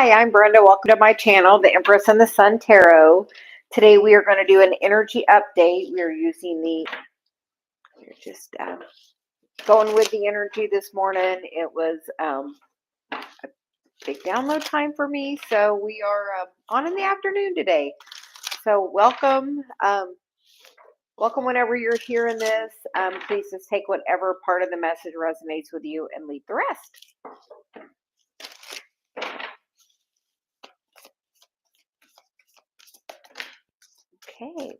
Hi, I'm Brenda. Welcome to my channel, the Empress and the Sun Tarot. Today we are going to do an energy update. We are using we're just going with the energy this morning. It was a big download time for me, so we are on in the afternoon today. So welcome. Welcome whenever you're hearing this. Please just take whatever part of the message resonates with you and leave the rest. Okay,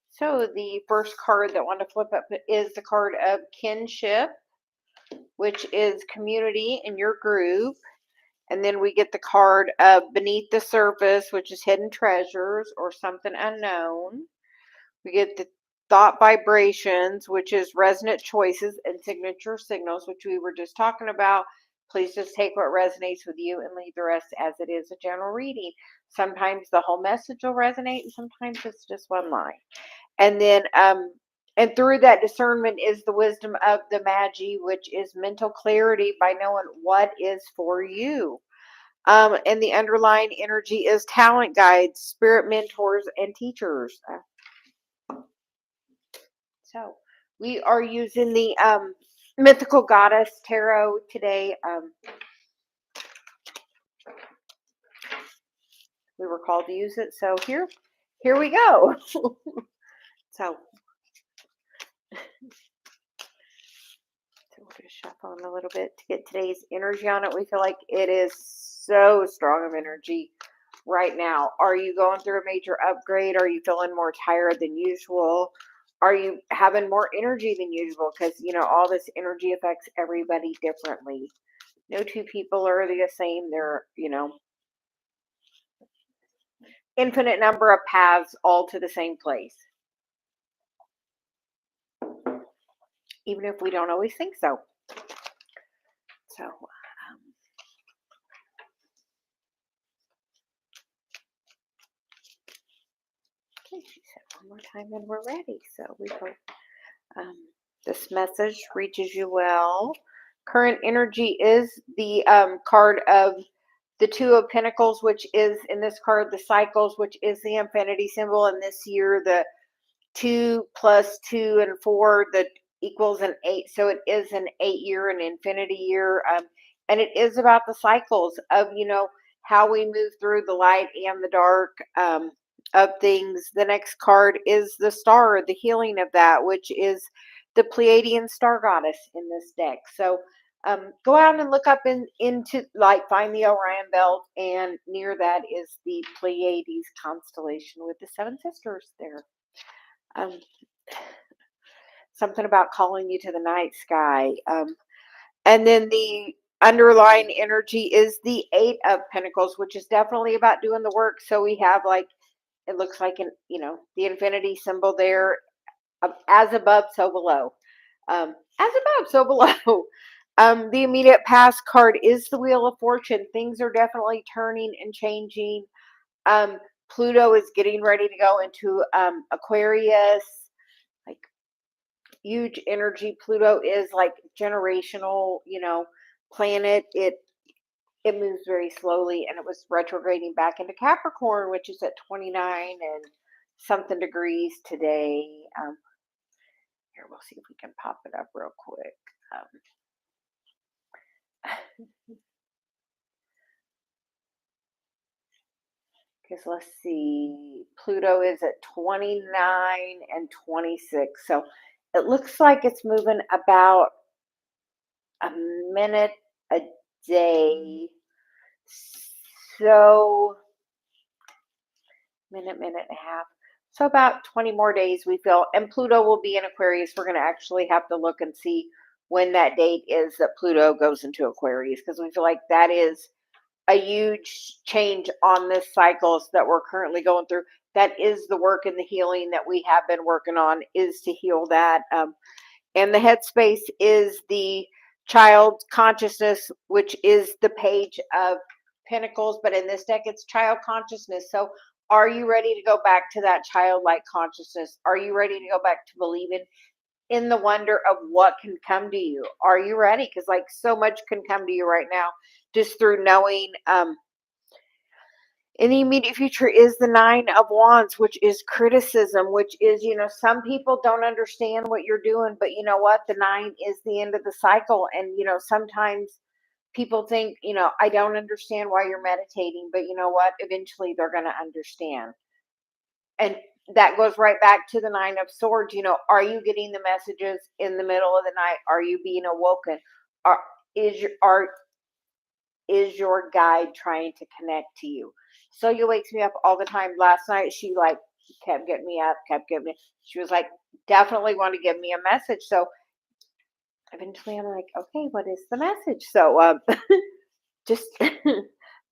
so the first card that I want to flip up is the card of kinship, which is community in your group. And then we get the card of beneath the surface, which is hidden treasures or something unknown. We get the thought vibrations, which is resonant choices and signature signals, which we were just talking about. Please just take what resonates with you and leave the rest as it is a general reading. Sometimes the whole message will resonate and sometimes it's just one line. And then, and through that discernment is the wisdom of the Magi, which is mental clarity by knowing what is for you. And the underlying energy is talent guides, spirit mentors, and teachers. So we are using the Mythical Goddess Tarot today. We were called to use it, so here we go. So we're going to shuffle on a little bit to get today's energy on it. We feel like it is so strong of energy right now. Are you going through a major upgrade? Are you feeling more tired than usual? Are you having more energy than usual? Because, you know, all this energy affects everybody differently. No two people are the same. They're, you know, infinite number of paths all to the same place. Even if we don't always think so. So, okay, she said one more time and we're ready. So we hope this message reaches you well. Current energy is the card of the Two of Pentacles, which is in this card the cycles, which is the infinity symbol. And this year, the 2 plus 2 and 4 that equals an 8. So it is an 8-year, an infinity year. And it is about the cycles of, you know, how we move through the light and the dark of things. The next card is the star, the healing of that, which is the Pleiadian star goddess in this deck. So go out and look up into, like, find the Orion belt, and near that is the Pleiades constellation with the 7 sisters there. Something about calling you to the night sky. And then the underlying energy is the 8 of Pentacles, which is definitely about doing the work. So we have, like, it looks like an, you know, the infinity symbol there, as above, so below. As above, so below. The immediate past card is the Wheel of Fortune. Things are definitely turning and changing. Pluto is getting ready to go into Aquarius, like huge energy. Pluto is like generational, you know, planet. It moves very slowly, and it was retrograding back into Capricorn, which is at 29 and something degrees today. Here, we'll see if we can pop it up real quick. Because let's see, Pluto is at 29 and 26. So it looks like it's moving about a minute a day. So minute and a half. So about 20 more days, we feel. And Pluto will be in Aquarius. We're going to actually have to look and see when that date is that Pluto goes into Aquarius, because we feel like that is a huge change on this cycles that we're currently going through. That is the work and the healing that we have been working on, is to heal that. And the headspace is the child consciousness, which is the Page of Pentacles. But in this deck, it's child consciousness. So are you ready to go back to that childlike consciousness? Are you ready to go back to believing in the wonder of what can come to you? Are you ready? Because, like, so much can come to you right now just through knowing In the immediate future is the Nine of Wands, which is criticism, which is, some people don't understand what you're doing, but you know what? The nine is the end of the cycle. And, sometimes people think, I don't understand why you're meditating, but you know what? Eventually they're going to understand. And that goes right back to the Nine of Swords. Are you getting the messages in the middle of the night? Are you being awoken? Are, is your guide trying to connect to you? Celia wakes me up all the time. Last night, she like kept getting me up, kept getting me. She was like, definitely want to give me a message. So eventually, I'm like, okay, what is the message? So just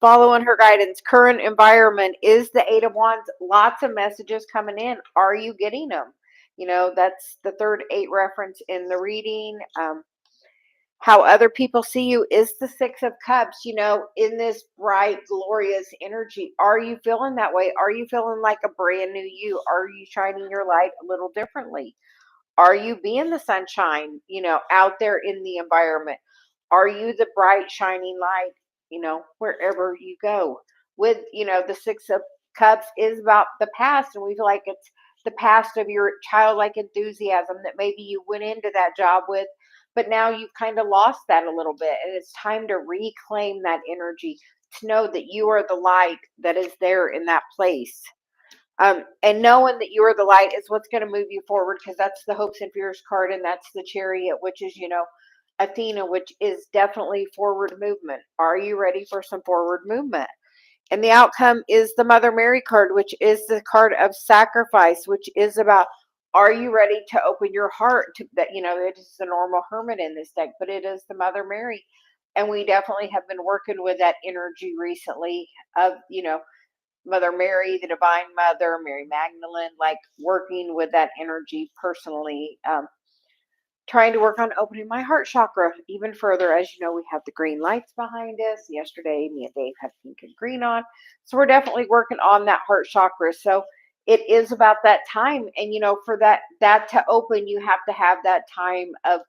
following her guidance. Current environment is the Eight of Wands. Lots of messages coming in. Are you getting them? That's the third eight reference in the reading. How other people see you is the Six of Cups, in this bright, glorious energy. Are you feeling that way? Are you feeling like a brand new you? Are you shining your light a little differently? Are you being the sunshine, out there in the environment? Are you the bright, shining light, wherever you go? With, the Six of Cups is about the past, and we feel like it's the past of your childlike enthusiasm that maybe you went into that job with, but now you've kind of lost that a little bit, and it's time to reclaim that energy, to know that you are the light that is there in that place. And knowing that you are the light is what's going to move you forward, because that's the hopes and fears card, and that's the chariot, which is, Athena, which is definitely forward movement. Are you ready for some forward movement? And the outcome is the Mother Mary card, which is the card of sacrifice, which is about, are you ready to open your heart to that? It is the normal hermit in this deck, but it is the Mother Mary. And we definitely have been working with that energy recently of, Mother Mary, the Divine Mother, Mary Magdalene, like working with that energy personally. Trying to work on opening my heart chakra even further. As you know, we have the green lights behind us. Yesterday, me and Dave had pink and green on. So we're definitely working on that heart chakra. So it is about that time. And, for that to open, you have to have that time of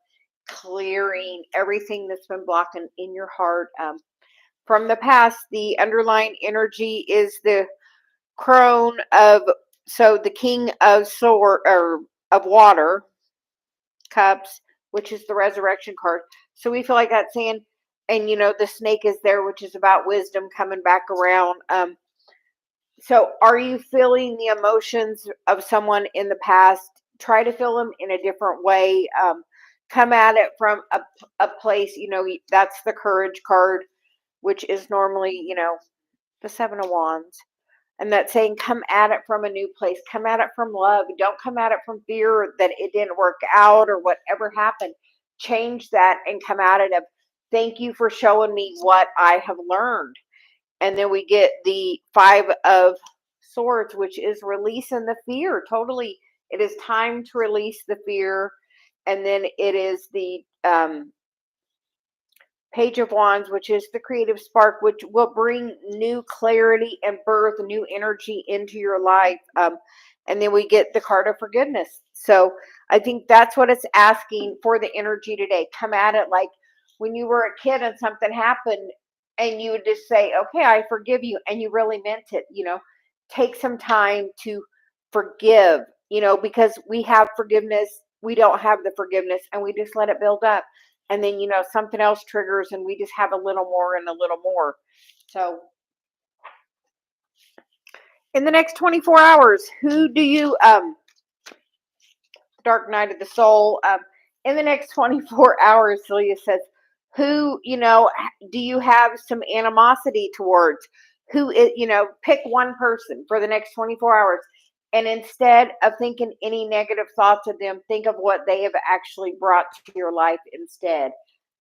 clearing everything that's been blocking in your heart. From the past, the underlying energy is the crone of, so the king of sword, or of water, cups, which is the resurrection card. So we feel like that's saying, and the snake is there, which is about wisdom coming back around. So are you feeling the emotions of someone in the past? Try to feel them in a different way. Come at it from a place, that's the courage card, which is normally, the Seven of Wands. And that's saying, come at it from a new place. Come at it from love. Don't come at it from fear that it didn't work out or whatever happened. Change that and come at it of, thank you for showing me what I have learned. And then we get the Five of Swords, which is releasing the fear. Totally. It is time to release the fear. And then it is the Page of Wands, which is the creative spark, which will bring new clarity and birth, new energy into your life. And then we get the card of forgiveness. So I think that's what it's asking for the energy today. Come at it like when you were a kid and something happened, and you would just say, okay, I forgive you. And you really meant it. Take some time to forgive, because we have forgiveness. We don't have the forgiveness, and we just let it build up. And then, something else triggers, and we just have a little more and a little more. So in the next 24 hours, who do you, Dark Night of the Soul, in the next 24 hours, Celia says, who, do you have some animosity towards? Who is, pick one person for the next 24 hours. And instead of thinking any negative thoughts of them, think of what they have actually brought to your life instead.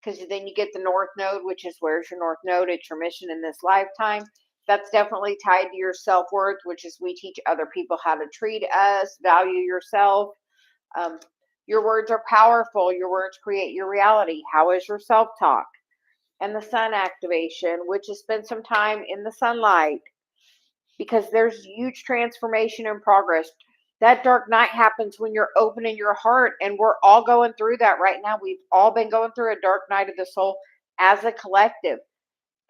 Because then you get the North Node, which is, where's your North Node? It's your mission in this lifetime. That's definitely tied to your self-worth, which is, we teach other people how to treat us, value yourself. Your words are powerful. Your words create your reality. How is your self-talk? And the sun activation, which is spend some time in the sunlight, because there's huge transformation and progress. That dark night happens when you're opening your heart, and we're all going through that right now. We've all been going through a dark night of the soul as a collective.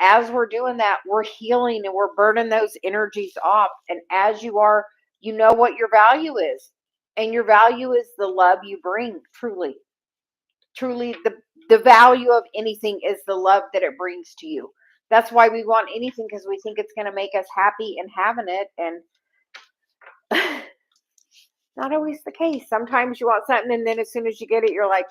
as we're doing that, we're healing and we're burning those energies off. And as you are, you know what your value is. And your value is the love you bring, truly. Truly, the value of anything is the love that it brings to you. That's why we want anything, because we think it's going to make us happy and having it. And not always the case. Sometimes you want something, and then as soon as you get it, you're like,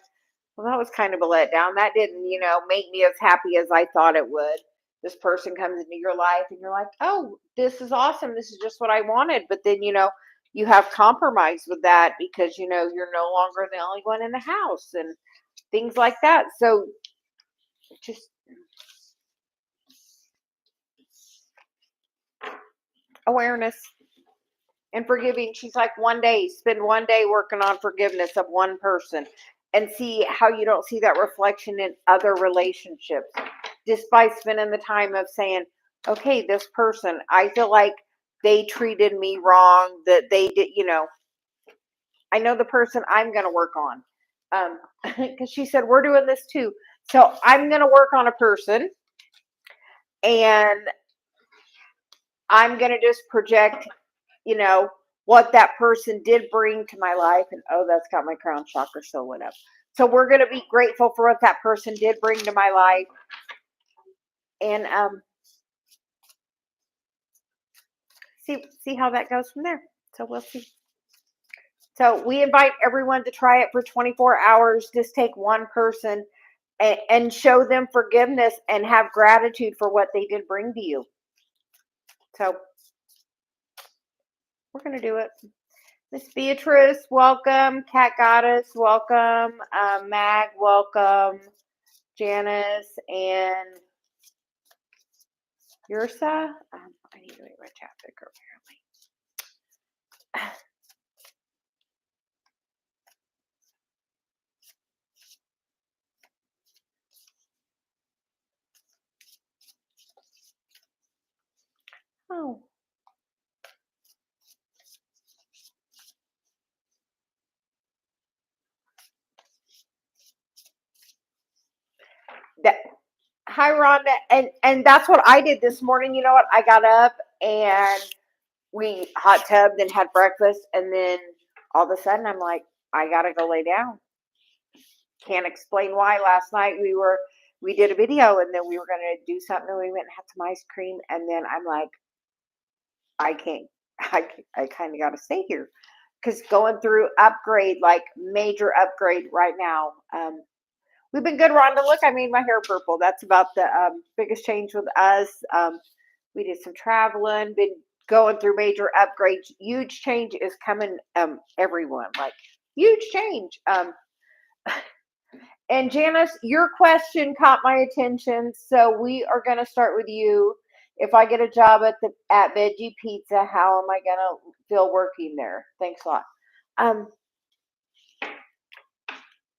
well, that was kind of a letdown. That didn't, make me as happy as I thought it would. This person comes into your life and you're like, oh, this is awesome. This is just what I wanted. But then, you have compromise with that because, you're no longer the only one in the house and things like that. So just awareness and forgiving. She's like, spend one day working on forgiveness of one person and see how you don't see that reflection in other relationships. Just by spending the time of saying, okay, this person, I feel like they treated me wrong, that they did, I know the person I'm going to work on. Because she said, we're doing this too. So I'm going to work on a person and I'm going to just project, what that person did bring to my life. And oh, that's got my crown chakra so lit up. So we're going to be grateful for what that person did bring to my life. And see how that goes from there. So we'll see. So we invite everyone to try it for 24 hours. Just take one person and show them forgiveness and have gratitude for what they did bring to you. So we're going to do it. Miss Beatrice, welcome. Cat Goddess, welcome. Mag, welcome. Janice and Yursa. I need to make my chat bigger, apparently. Oh. Hi, Rhonda. And that's what I did this morning. You know what? I got up and we hot tubbed and had breakfast. And then all of a sudden I'm like, I got to go lay down. Can't explain why. Last night we did a video and then we were going to do something and we went and had some ice cream. And then I'm like, I kind of got to stay here because going through upgrade, like major upgrade right now. We've been good, Rhonda. Look, I made my hair purple. That's about the biggest change with us. We did some traveling, been going through major upgrades. Huge change is coming, everyone. Like, huge change. And Janice, your question caught my attention. So we are going to start with you. If I get a job at Veggie Pizza, how am I going to feel working there? Thanks a lot.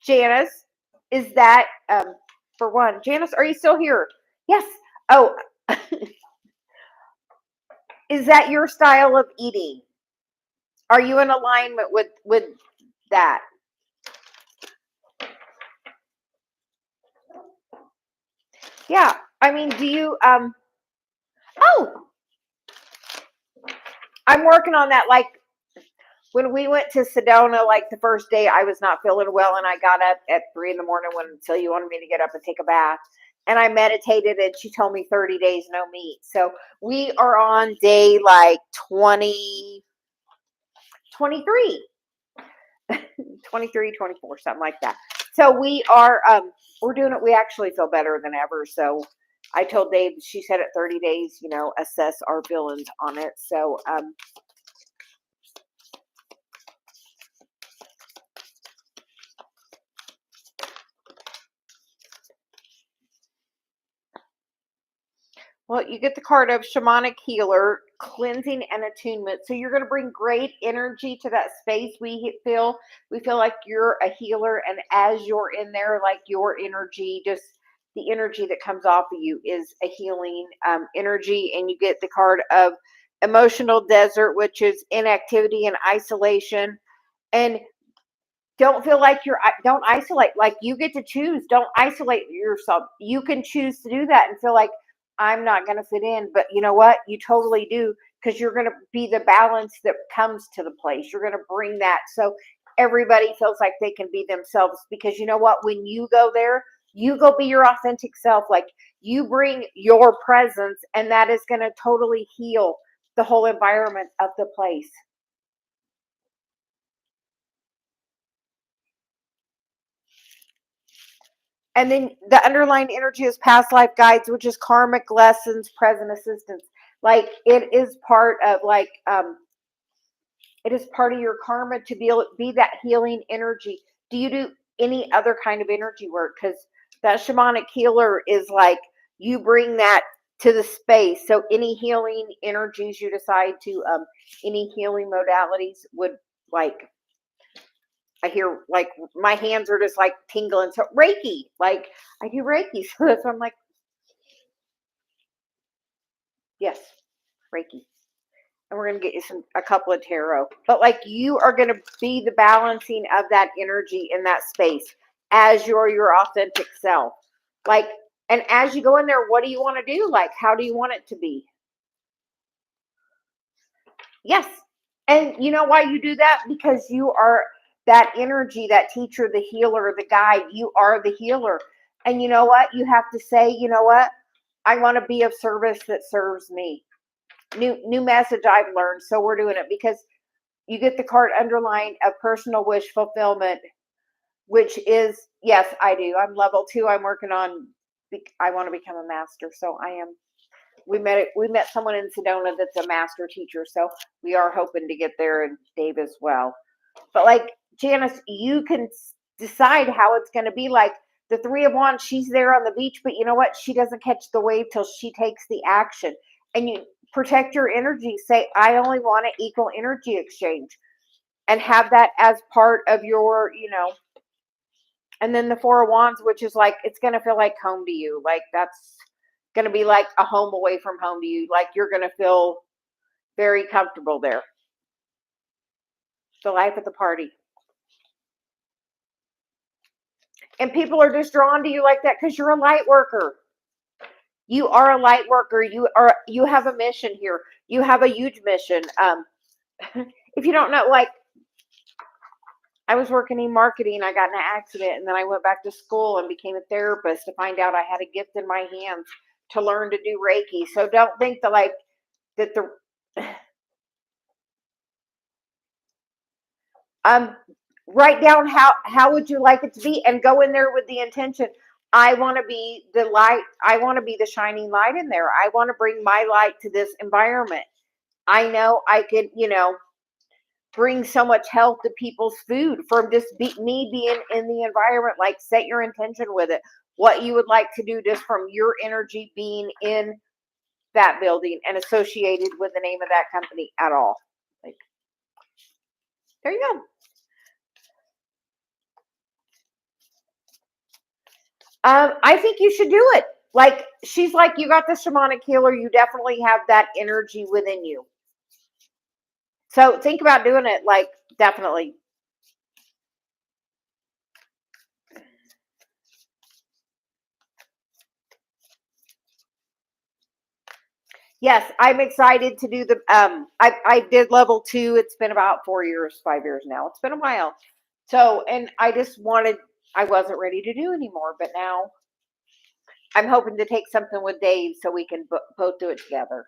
Janice, is that, for one, Janice, are you still here? Yes. Oh, is that your style of eating? Are you in alignment with that? Yeah. I mean, do you, oh, I'm working on that. Like, when we went to Sedona, like the first day, I was not feeling well, and I got up at 3 a.m. when Celia wanted me to get up and take a bath. And I meditated, and she told me 30 days no meat. So we are on day like 23, 23, 24, something like that. So we are, we're doing it. We actually feel better than ever. So I told Dave, she said at 30 days, assess our feelings on it. So, well, you get the card of shamanic healer, cleansing and attunement. So you're going to bring great energy to that space. We feel like you're a healer, and as you're in there, like your energy, just the energy that comes off of you is a healing energy. And you get the card of emotional desert, which is inactivity and isolation. And don't feel like don't isolate. Like, you get to choose. Don't isolate yourself. You can choose to do that and feel like, I'm not going to fit in. But you know what? You totally do, because you're going to be the balance that comes to the place. You're going to bring that. So everybody feels like they can be themselves, because you know what? When you go there, you go be your authentic self. Like, you bring your presence, and that is going to totally heal the whole environment of the place. And then the underlying energy is past life guides, which is karmic lessons, present assistance. Like, it is part of, like, it is part of your karma to be that healing energy. Do you do any other kind of energy work? Because that shamanic healer is like, you bring that to the space. So any healing energies you decide to, any healing modalities would, like, I hear, like, my hands are just like tingling. So Reiki, like, I do Reiki. So that's why I'm like, yes, Reiki. And we're going to get you a couple of tarot. But like, you are going to be the balancing of that energy in that space as you're your authentic self. Like, and as you go in there, what do you want to do? Like, how do you want it to be? Yes. And you know why you do that? Because you are that energy, that teacher, the healer, the guide. You are the healer. And you know what? You have to say, you know what? I want to be of service that serves me. New message I've learned. So we're doing it, because you get the card underlined of personal wish fulfillment, which is, yes, I do. I'm level 2. I'm working on, I want to become a master. So I am. We met someone in Sedona that's a master teacher. So we are hoping to get there, and Dave as well. But like, Janice, you can decide how it's going to be. Like, the 3 of Wands, she's there on the beach, but you know what? She doesn't catch the wave till she takes the action. And you protect your energy. Say, I only want an equal energy exchange, and have that as part of your, and then the 4 of Wands, which is like, it's going to feel like home to you. Like, that's going to be like a home away from home to you. Like, you're going to feel very comfortable there. The life at the party. And people are just drawn to you like that because you're a light worker. You are a light worker. You have a mission here. You have a huge mission. If you don't know, like, I was working in marketing. I got in an accident, and then I went back to school and became a therapist to find out I had a gift in my hands to learn to do Reiki. So don't think that, like, that the write down how would you like it to be, and go in there with the intention. I want to be the light. I want to be the shining light in there. I want to bring my light to this environment. I know I could, bring so much health to people's food from just me being in the environment. Like, set your intention with it. What you would like to do just from your energy being in that building and associated with the name of that company at all. Like, there you go. I think you should do it. Like, she's like, you got the shamanic healer. You definitely have that energy within you. So think about doing it. Like, definitely. Yes, I'm excited to do the, I did level 2. It's been about 4 years, 5 years now. It's been a while. So, and I just I wasn't ready to do anymore, but now I'm hoping to take something with Dave so we can both do it together.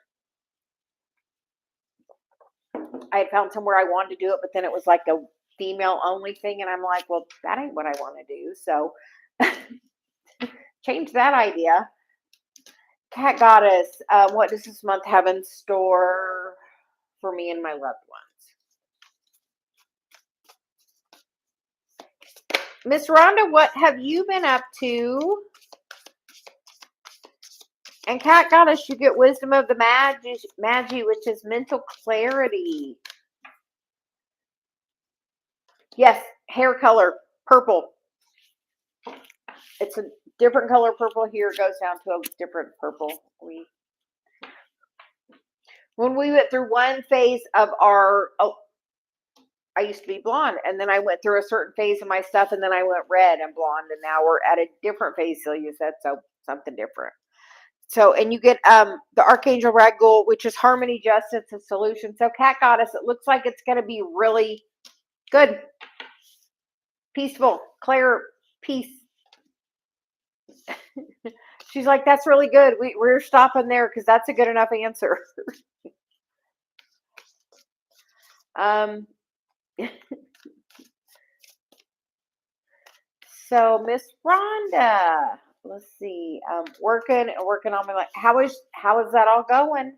I had found somewhere I wanted to do it, but then it was like a female only thing. And I'm like, well, that ain't what I want to do. So change that idea. Cat Goddess, what does this month have in store for me and my loved ones? Miss Rhonda, what have you been up to? And Cat Goddess, you get wisdom of the Magi, which is mental clarity. Yes, hair color, purple. It's a different color purple here. It goes down to a different purple. When we went through one phase of our, I used to be blonde, and then I went through a certain phase of my stuff, and then I went red and blonde, and now we're at a different phase, Celia said, so something different. So, and you get the Archangel Ragul, which is harmony, justice, and solution. So, Cat Goddess, it looks like it's going to be really good, peaceful, clear, peace. She's like, that's really good. We're stopping there because that's a good enough answer. So Miss Rhonda, let's see, working on my life. How is that all going?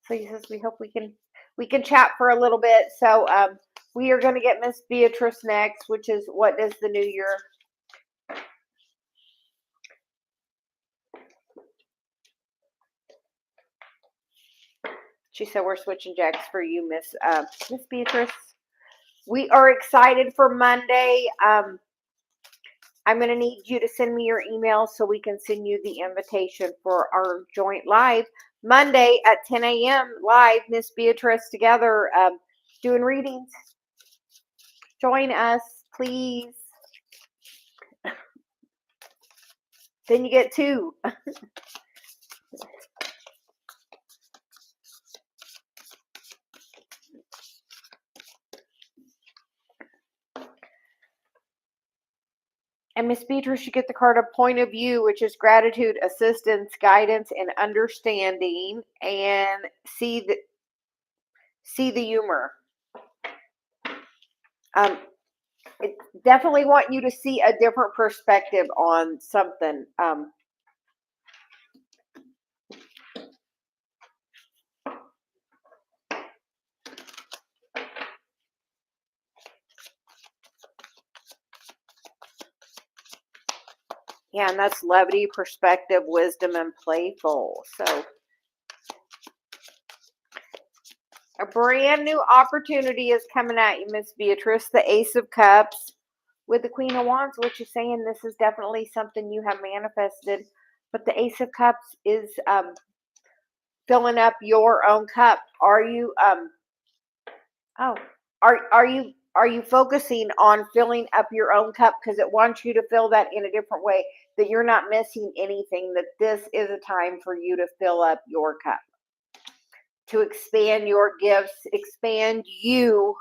So he says we hope we can chat for a little bit. So we are going to get Miss Beatrice next, which is what does the new year. She said we're switching jacks for you, Miss Beatrice. We are excited for Monday. I'm going to need you to send me your email so we can send you the invitation for our joint live Monday at 10 a.m. live. Miss Beatrice together doing readings. Join us, please. Then you get two. And Miss Beatrice, you get the card of point of view, which is gratitude, assistance, guidance, and understanding, and see the humor. It definitely want you to see a different perspective on something. Yeah, and that's levity, perspective, wisdom, and playful. So a brand new opportunity is coming at you, Miss Beatrice. The Ace of Cups with the Queen of Wands, which is saying this is definitely something you have manifested. But the Ace of Cups is filling up your own cup. Are you are you focusing on filling up your own cup because it wants you to fill that in a different way, that you're not missing anything, that this is a time for you to fill up your cup, to expand your gifts, expand you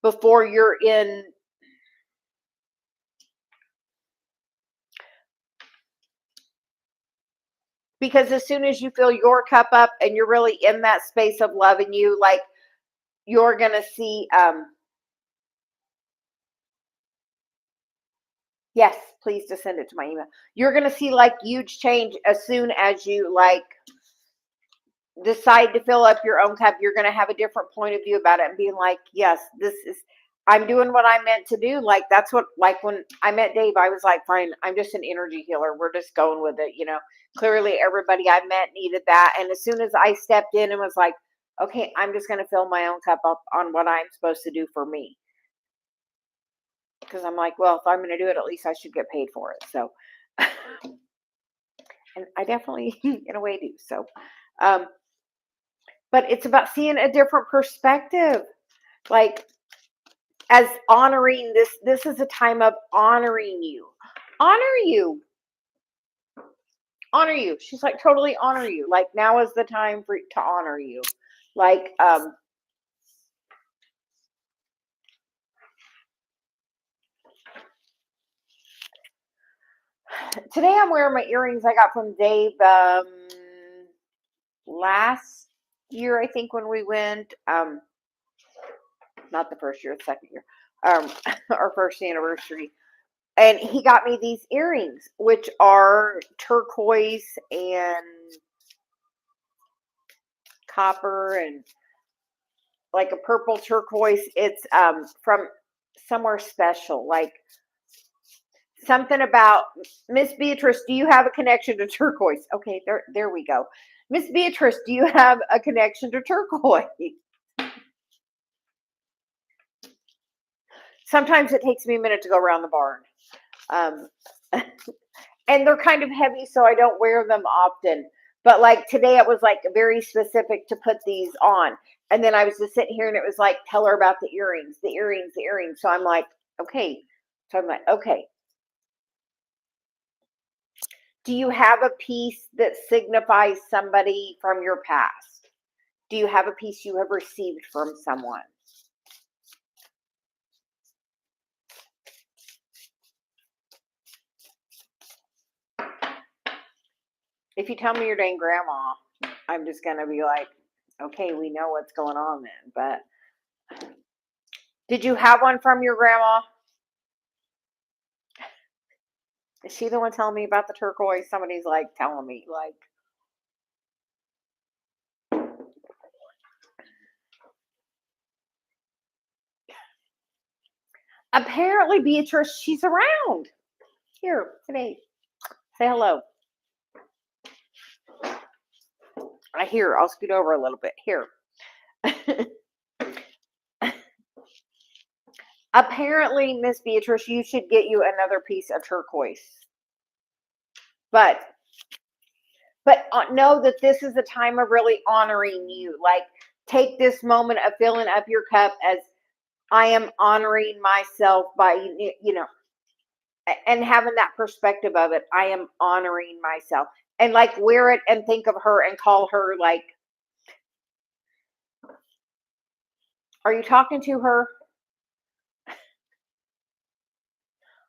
before you're in. Because as soon as you fill your cup up and you're really in that space of loving you, like you're going to see, yes, please just send it to my email. You're going to see like huge change as soon as you like decide to fill up your own cup. You're going to have a different point of view about it and being like, yes, I'm doing what I meant to do. Like, that's what, like when I met Dave, I was like, fine, I'm just an energy healer. We're just going with it. Clearly everybody I met needed that. And as soon as I stepped in and was like, okay, I'm just going to fill my own cup up on what I'm supposed to do for me. Because I'm like, well, if I'm going to do it, at least I should get paid for it. So, and I definitely, in a way, do. So, but it's about seeing a different perspective. Like, as honoring this is a time of honoring you. Honor you. She's like, totally honor you. Like, now is the time to honor you. Like, today I'm wearing my earrings I got from Dave last year, I think, when we went, not the first year, the second year, our first anniversary. And he got me these earrings, which are turquoise and copper and like a purple turquoise. It's from somewhere special, like something about Miss Beatrice. Do you have a connection to turquoise? Okay, there we go. Miss Beatrice, do you have a connection to turquoise? Sometimes it takes me a minute to go around the barn. And they're kind of heavy, so I don't wear them often. But like today, it was like very specific to put these on. And then I was just sitting here and it was like, tell her about the earrings. So I'm like, okay. Okay. Do you have a piece that signifies somebody from your past? Do you have a piece you have received from someone? If you tell me your dang grandma, I'm just going to be like, okay, we know what's going on then. But did you have one from your grandma? Is she the one telling me about the turquoise? Somebody's like telling me, like, apparently Beatrice, she's around here today. Say hello. I hear. I'll scoot over a little bit here. Apparently, Miss Beatrice, you should get you another piece of turquoise. But know that this is a time of really honoring you. Like, take this moment of filling up your cup as I am honoring myself by, and having that perspective of it. I am honoring myself. And like, wear it and think of her and call her, like, are you talking to her?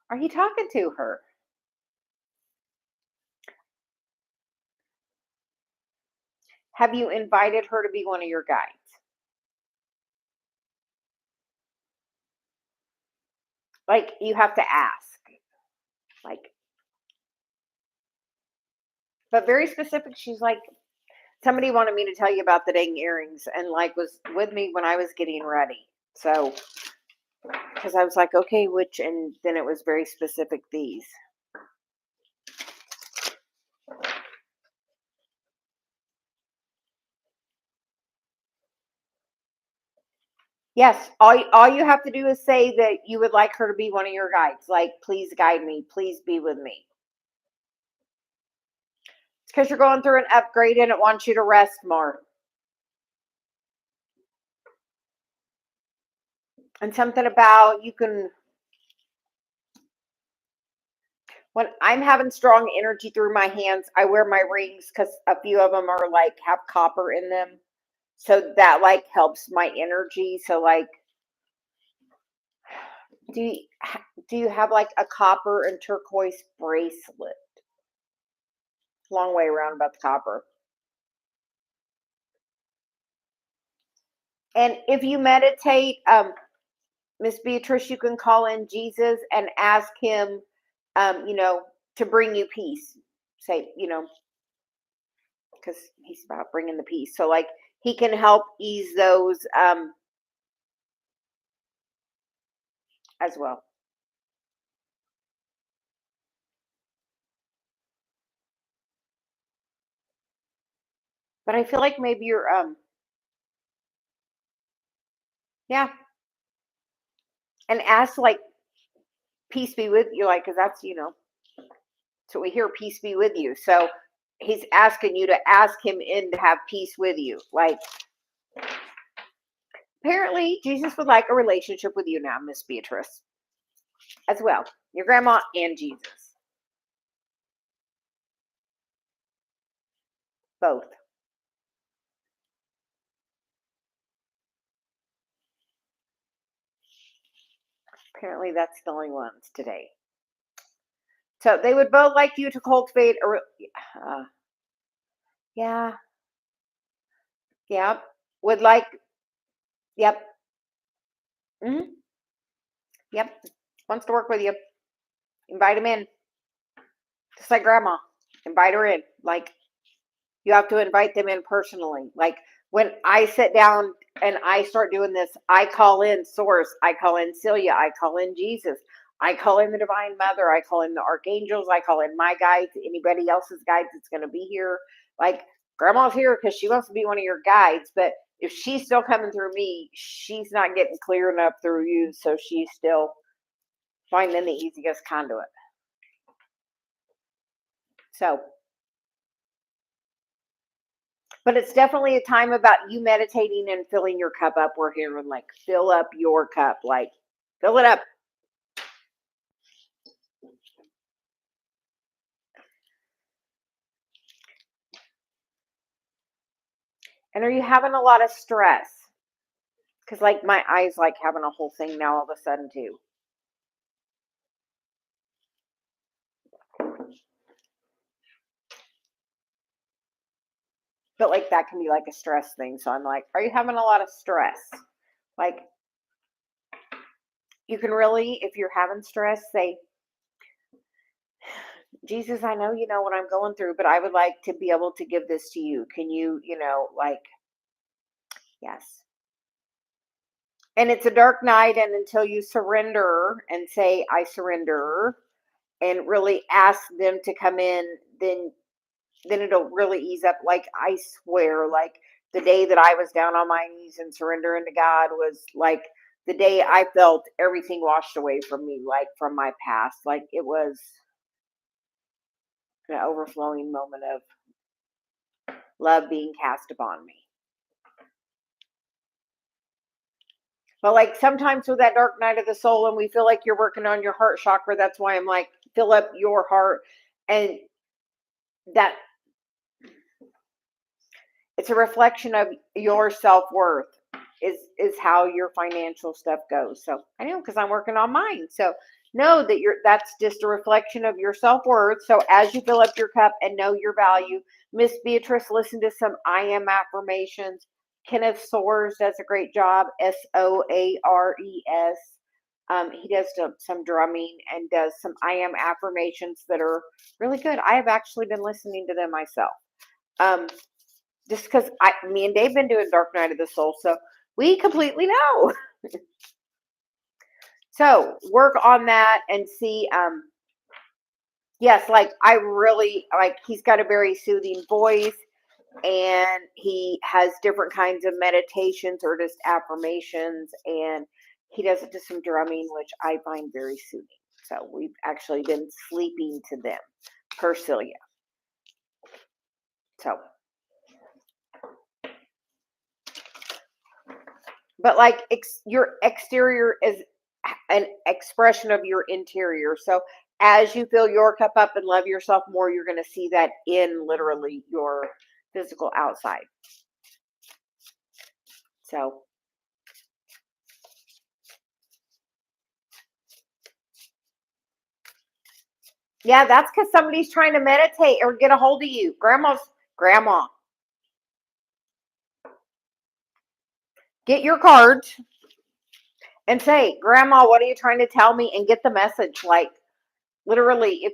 Are you talking to her? Have you invited her to be one of your guides? Like, you have to ask. Like, but very specific. She's like, somebody wanted me to tell you about the dang earrings and like was with me when I was getting ready. So, because I was like, okay, which, and then it was very specific, these. Yes, all you have to do is say that you would like her to be one of your guides. Like, please guide me. Please be with me. It's because you're going through an upgrade and it wants you to rest more. And something about you can, when I'm having strong energy through my hands, I wear my rings because a few of them are like have copper in them. So that like helps my energy. So like, do you, do you have like a copper and turquoise bracelet? Long way around about the copper. And if you meditate, Miss Beatrice, you can call in Jesus and ask him, to bring you peace. Say, because he's about bringing the peace. So like he can help ease those as well. But I feel like maybe you're yeah, and ask like peace be with you, like because that's so we hear peace be with you. So he's asking you to ask him in to have peace with you. Like apparently Jesus would like a relationship with you now, Miss Beatrice, as well. Your grandma and Jesus. Both. Apparently that's the only ones today. So they would both like you to cultivate yeah, yeah. Would like, yep, hmm yep. Wants to work with you. Invite him in. Just like grandma. Invite her in. Like you have to invite them in personally. Like when I sit down and I start doing this, I call in source, I call in Celia, I call in Jesus, I call in the Divine Mother, I call in the archangels, I call in my guides, anybody else's guides that's going to be here. Like grandma's here because she wants to be one of your guides, but if she's still coming through me, she's not getting clear enough through you, so she's still finding the easiest conduit. So but it's definitely a time about you meditating and filling your cup up. We're hearing like fill up your cup, like fill it up. And are you having a lot of stress? Because like my eyes like having a whole thing now all of a sudden too. But like that can be like a stress thing. So I'm like, are you having a lot of stress? Like you can really, if you're having stress, say, Jesus, I know you know what I'm going through, but I would like to be able to give this to you. Can you, like, yes. And it's a dark night, and until you surrender and say, I surrender, and really ask them to come in, then it'll really ease up. Like I swear, like the day that I was down on my knees and surrendering to God was like the day I felt everything washed away from me, like from my past. Like it was an overflowing moment of love being cast upon me. But like sometimes with that dark night of the soul, and we feel like you're working on your heart chakra, that's why I'm like, fill up your heart. And that it's a reflection of your self-worth is how your financial stuff goes. So I know because I'm working on mine. So know that that's just a reflection of your self-worth. So as you fill up your cup and know your value, Miss Beatrice, listen to some I am affirmations. Kenneth Soares does a great job. Soares. He does some drumming and does some I am affirmations that are really good. I have actually been listening to them myself. Just because me and Dave been doing Dark Night of the Soul, so we completely know. So work on that and see. Yes, like I really like. He's got a very soothing voice, and he has different kinds of meditations or just affirmations, and he does it to some drumming, which I find very soothing. So we've actually been sleeping to them per Celia. So. But like your exterior is an expression of your interior. So as you fill your cup up and love yourself more, you're going to see that in literally your physical outside. So yeah, that's because somebody's trying to meditate or get a hold of you. Grandma. Get your cards and say, Grandma, what are you trying to tell me? And get the message. Like literally, if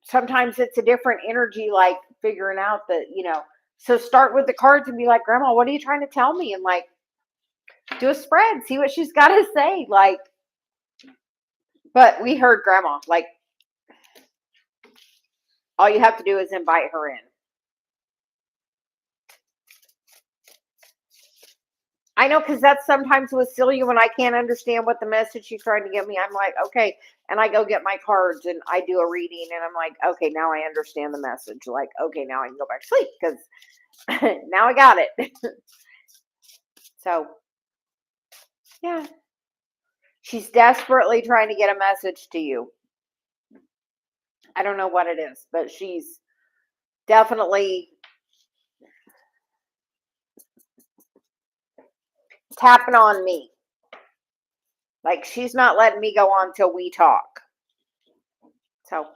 sometimes it's a different energy, like figuring out that, so start with the cards and be like, Grandma, what are you trying to tell me? And like, do a spread, see what she's got to say. Like, but we heard Grandma, like, all you have to do is invite her in. I know, because that's sometimes with Celia when I can't understand what the message she's trying to give me. I'm like, okay. And I go get my cards and I do a reading and I'm like, okay, now I understand the message. Like, okay, now I can go back to sleep because now I got it. So, yeah. She's desperately trying to get a message to you. I don't know what it is, but she's definitely tapping on me. Like she's not letting me go on till we talk. So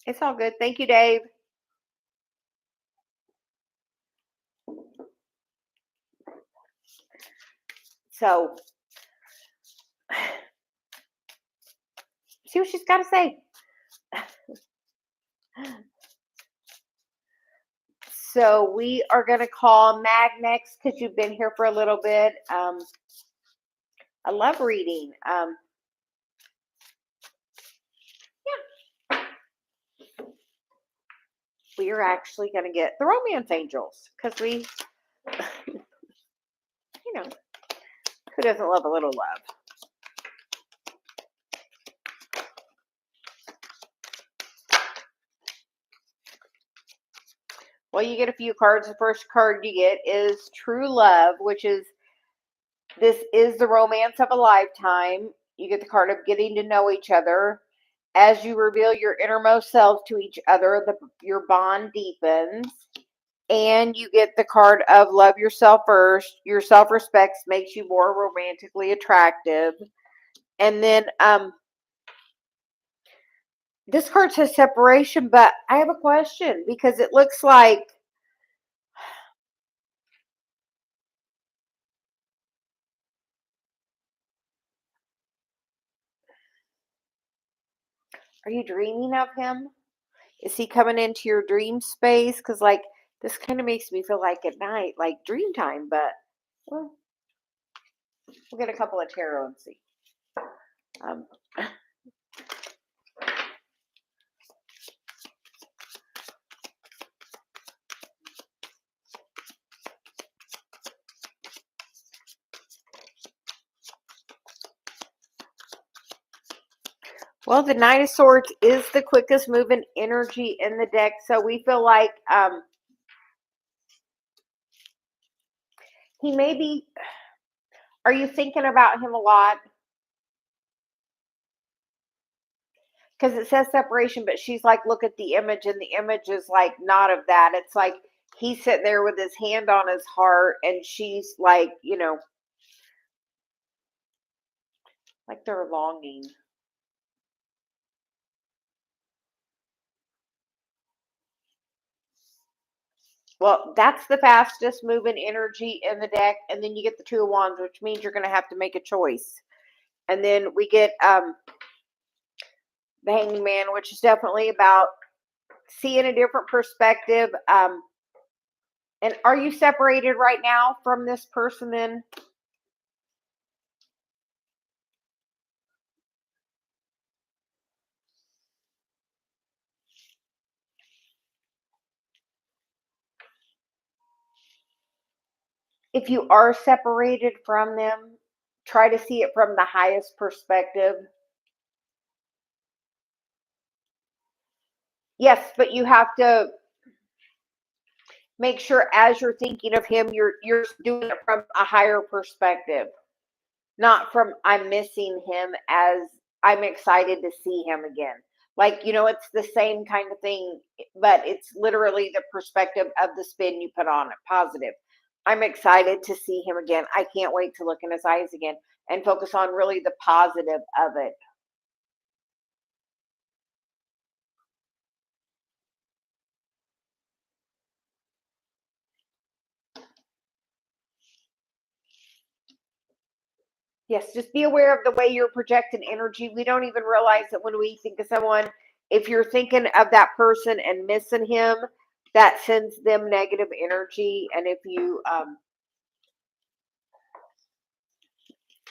it's all good. Thank you, Dave. So see what she's got to say. So we are going to call Mag next because you've been here for a little bit. I love reading. Yeah. We are actually going to get the romance angels because we, who doesn't love a little love? Well, you get a few cards. The first card you get is True Love, which is this is the romance of a lifetime. You get the card of getting to know each other. As you reveal your innermost selves to each other, your bond deepens. And you get the card of love yourself first. Your self-respect makes you more romantically attractive. And then this card says separation, but I have a question because it looks like are you dreaming of him? Is he coming into your dream space? Because, like, this kind of makes me feel like at night, like dream time, but well, we'll get a couple of tarot and see. Um, well, the Knight of Swords is the quickest moving energy in the deck, so we feel like he may be. Are you thinking about him a lot? Because it says separation, but she's like, look at the image, and the image is like not of that. It's like he's sitting there with his hand on his heart, and she's like, like they're longing. Well, that's the fastest moving energy in the deck, and then you get the Two of Wands, which means you're going to have to make a choice. And then we get the Hanged Man, which is definitely about seeing a different perspective. And are you separated right now from this person then? If you are separated from them, try to see it from the highest perspective. Yes, but you have to make sure as you're thinking of him, you're doing it from a higher perspective. Not from I'm missing him as I'm excited to see him again. Like, it's the same kind of thing, but it's literally the perspective of the spin you put on it, positive. I'm excited to see him again. I can't wait to look in his eyes again and focus on really the positive of it. Yes, just be aware of the way you're projecting energy. We don't even realize that when we think of someone, if you're thinking of that person and missing him, that sends them negative energy. And if you,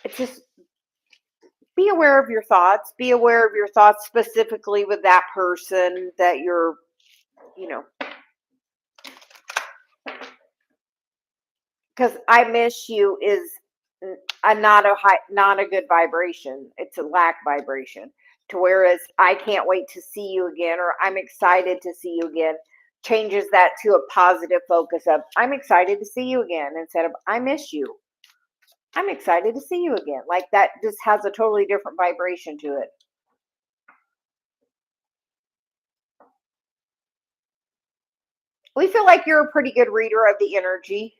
it's just be aware of your thoughts. Be aware of your thoughts specifically with that person that you're, you know, because I miss you is not a good vibration. It's a lack vibration. To whereas I can't wait to see you again, or I'm excited to see you again, changes that to a positive focus of I'm excited to see you again instead of I miss you. I'm excited to see you again. Like that just has a totally different vibration to it. We feel like you're a pretty good reader of the energy.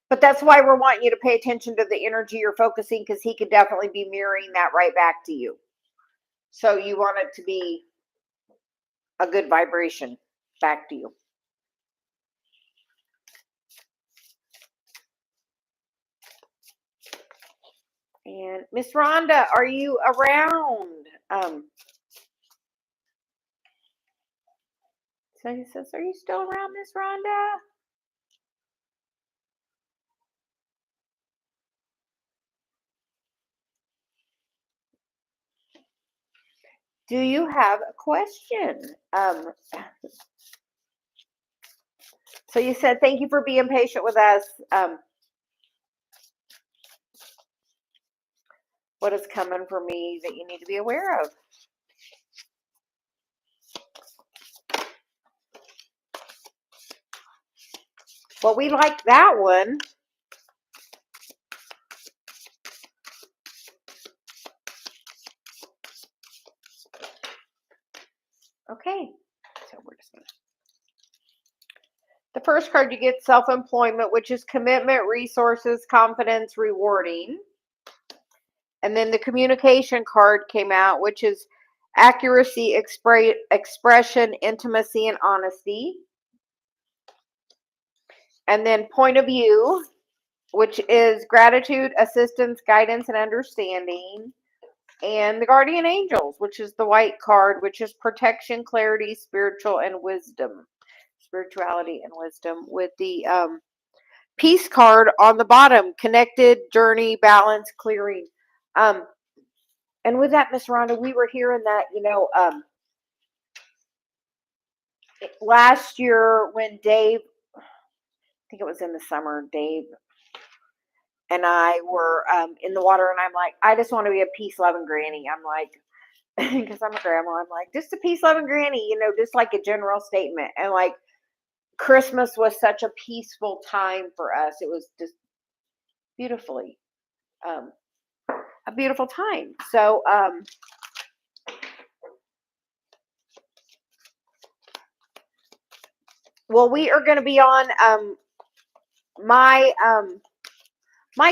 But that's why we're wanting you to pay attention to the energy you're focusing because he could definitely be mirroring that right back to you. So you want it to be a good vibration back to you. And Miss Rhonda, are you around? So he says, are you still around, Miss Rhonda? Do you have a question? So you said, thank you for being patient with us. What is coming for me that you need to be aware of? Well, we like that one. Okay. So we're just going to The first card you get self-employment, which is commitment, resources, confidence, rewarding. And then the communication card came out, which is accuracy, expression, intimacy, and honesty. And then point of view, which is gratitude, assistance, guidance, and understanding. And the guardian angels, which is the white card, which is protection, clarity, spirituality, and wisdom, with the peace card on the bottom, connected, journey, balance, clearing. And with that, Miss Rhonda, we were hearing that, last year when Dave, I think it was in the summer, Dave and I were in the water, and I'm like, I just want to be a peace-loving granny. I'm like, because I'm a grandma, I'm like, just a peace-loving granny, just like a general statement. And like, Christmas was such a peaceful time for us. It was just beautifully, a beautiful time. So, well, we are going to be on my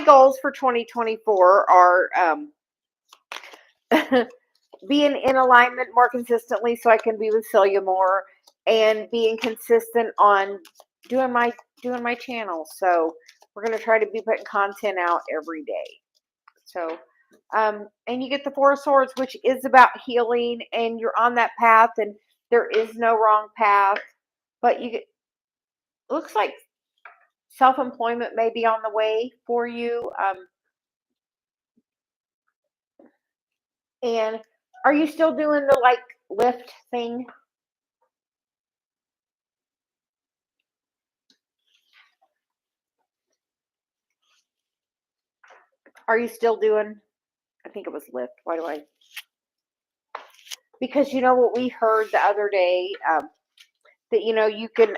goals for 2024 are being in alignment more consistently so I can be with Celia more, and being consistent on doing my channel. So we're going to try to be putting content out every day. So and you get the Four of Swords, which is about healing, and you're on that path, and there is no wrong path, but looks like self-employment may be on the way for you. And are you still doing the like lift thing? Are you still doing, I think it was lift. Why do I? Because you know what we heard the other day, that you can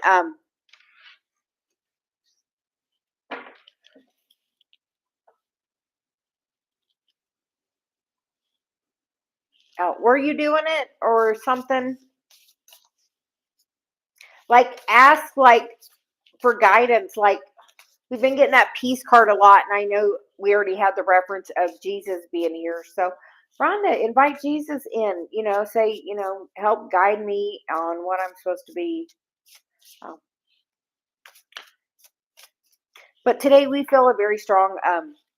were you doing it or something? Like ask like for guidance. Like we've been getting that peace card a lot, and I know we already had the reference of Jesus being here. So Rhonda, invite Jesus in, say, help guide me on what I'm supposed to be. But today we feel a very strong,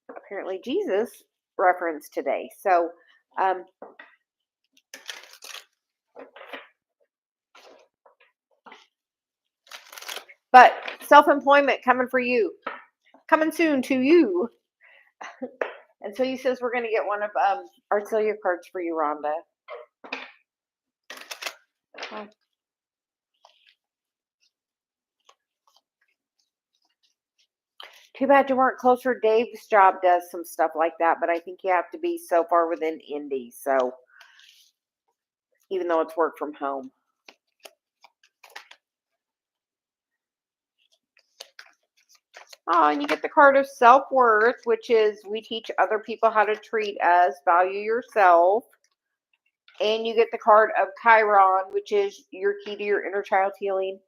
apparently Jesus reference today. So, but self-employment coming for you, coming soon to you. And so he says we're going to get one of our Celia cards for you, Rhonda. Too bad you weren't closer. Dave's job does some stuff like that, but I think you have to be so far within Indy. So even though it's work from home. Oh, and you get the card of self-worth, which is we teach other people how to treat us, value yourself. And you get the card of Chiron, which is your key to your inner child healing.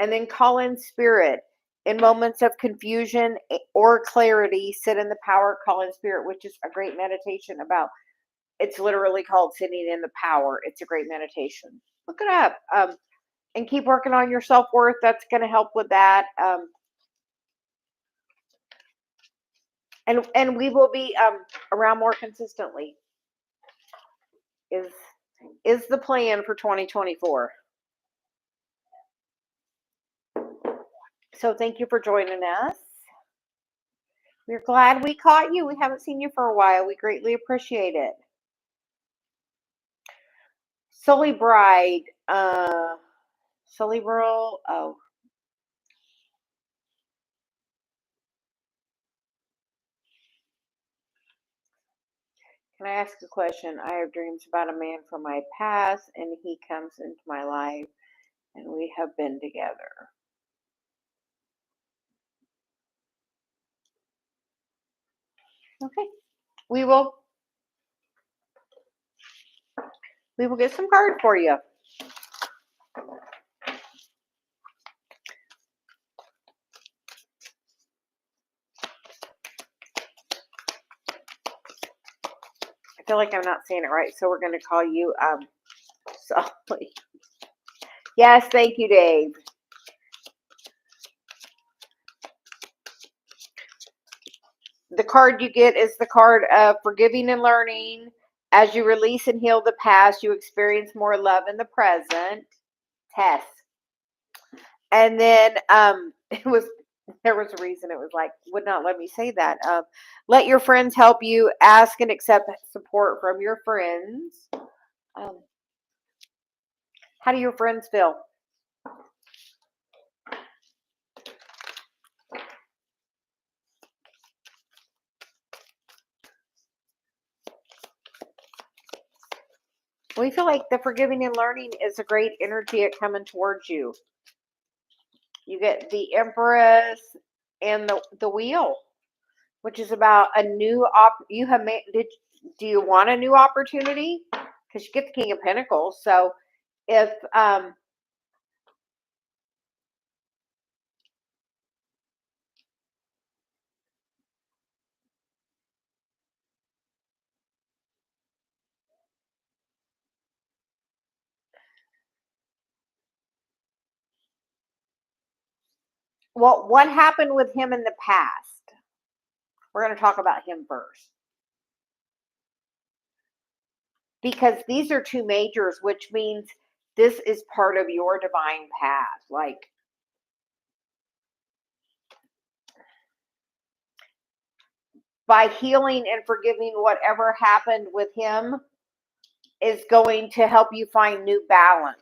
And then call in spirit. In moments of confusion or clarity, sit in the power, call in spirit, which is a great meditation about. It's literally called sitting in the power. It's a great meditation. Look it up. And keep working on your self-worth. That's going to help with that. And we will be around more consistently. Is the plan for 2024. So thank you for joining us. We're glad we caught you. We haven't seen you for a while. We greatly appreciate it. Sully Bride, Sully Burl, oh. Can I ask a question? I have dreams about a man from my past, and he comes into my life, and we have been together. Okay. We will get some cards for you. feel like I'm not saying it right, so we're going to call you Sully. Yes, thank you, Dave. The card you get is the card of forgiving and learning. As you release and heal the past, you experience more love in the present. Tess. And then there was a reason it was like, would not let me say that. Let your friends help you. Ask and accept support from your friends. How do your friends feel? We feel like the forgiving and learning is a great energy coming towards you. You get the Empress and the Wheel, which is about a new you have made. Do you want a new opportunity? Because you get the King of Pentacles. So if well, what happened with him in the past? We're going to talk about him first. Because these are two majors, which means this is part of your divine path. Like, by healing and forgiving whatever happened with him is going to help you find new balance.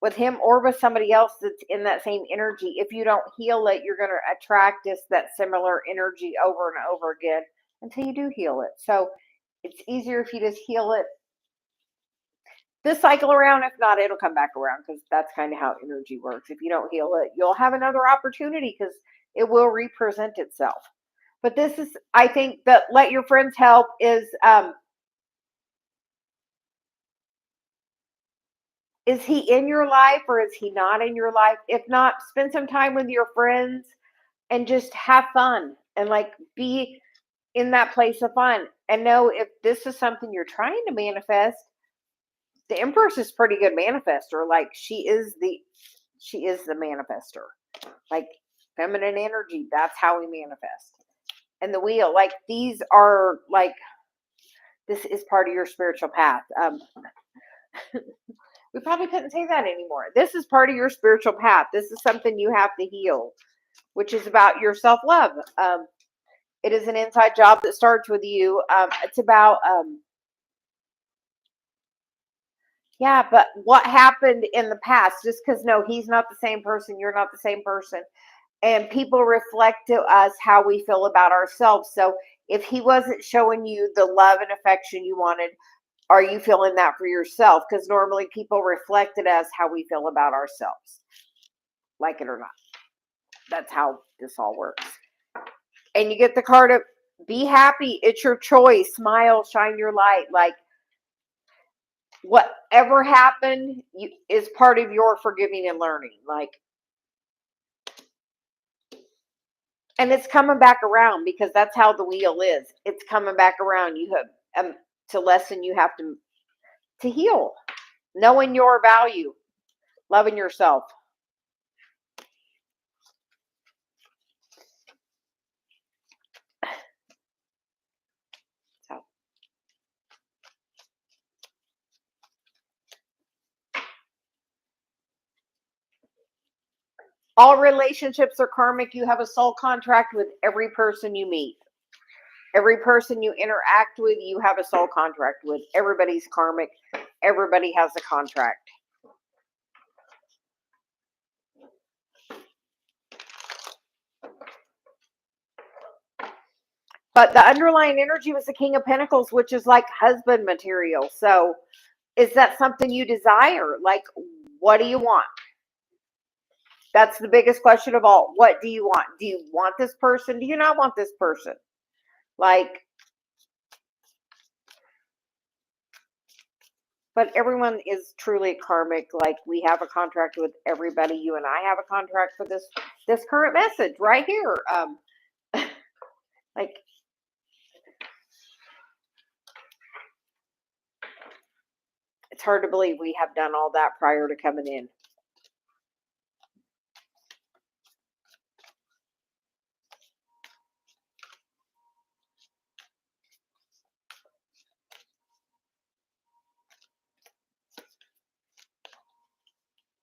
With him or with somebody else that's in that same energy, if you don't heal it, you're going to attract that similar energy over and over again until you do heal it. So it's easier if you just heal it this cycle around. If not, it'll come back around, because that's kind of how energy works. If you don't heal it, you'll have another opportunity because it will represent itself. But this is, I think, that let your friends help is he in your life or is he not in your life? If not, spend some time with your friends and just have fun and like be in that place of fun. And know if this is something you're trying to manifest, the Empress is pretty good manifester. Like she is the manifester. Like feminine energy, that's how we manifest. And the Wheel, like these are like, this is part of your spiritual path. We probably couldn't say that anymore. This is part of your spiritual path. This is something you have to heal, which is about your self-love. It is an inside job that starts with you. It's about, yeah, but what happened in the past, just because, no, he's not the same person. You're not the same person. And people reflect to us how we feel about ourselves. So if he wasn't showing you the love and affection you wanted, are you feeling that for yourself? Because normally people reflect it as how we feel about ourselves, like it or not. That's how this all works. And you get the card of be happy. It's your choice. Smile, shine your light. Like whatever happened is part of your forgiving and learning. Like, and it's coming back around, because that's how the Wheel is. It's coming back around. You have to lesson. You have to heal, knowing your value, loving yourself. So, all relationships are karmic. You have a soul contract with every person you meet. Every person you interact with, you have a soul contract with. Everybody's karmic. Everybody has a contract. But the underlying energy was the King of Pentacles, which is like husband material. So is that something you desire? Like, what do you want? That's the biggest question of all. What do you want? Do you want this person? Do you not want this person? Like, but everyone is truly karmic. Like, we have a contract with everybody. You and I have a contract for this current message right here. Like, It's hard to believe we have done all that prior to coming in.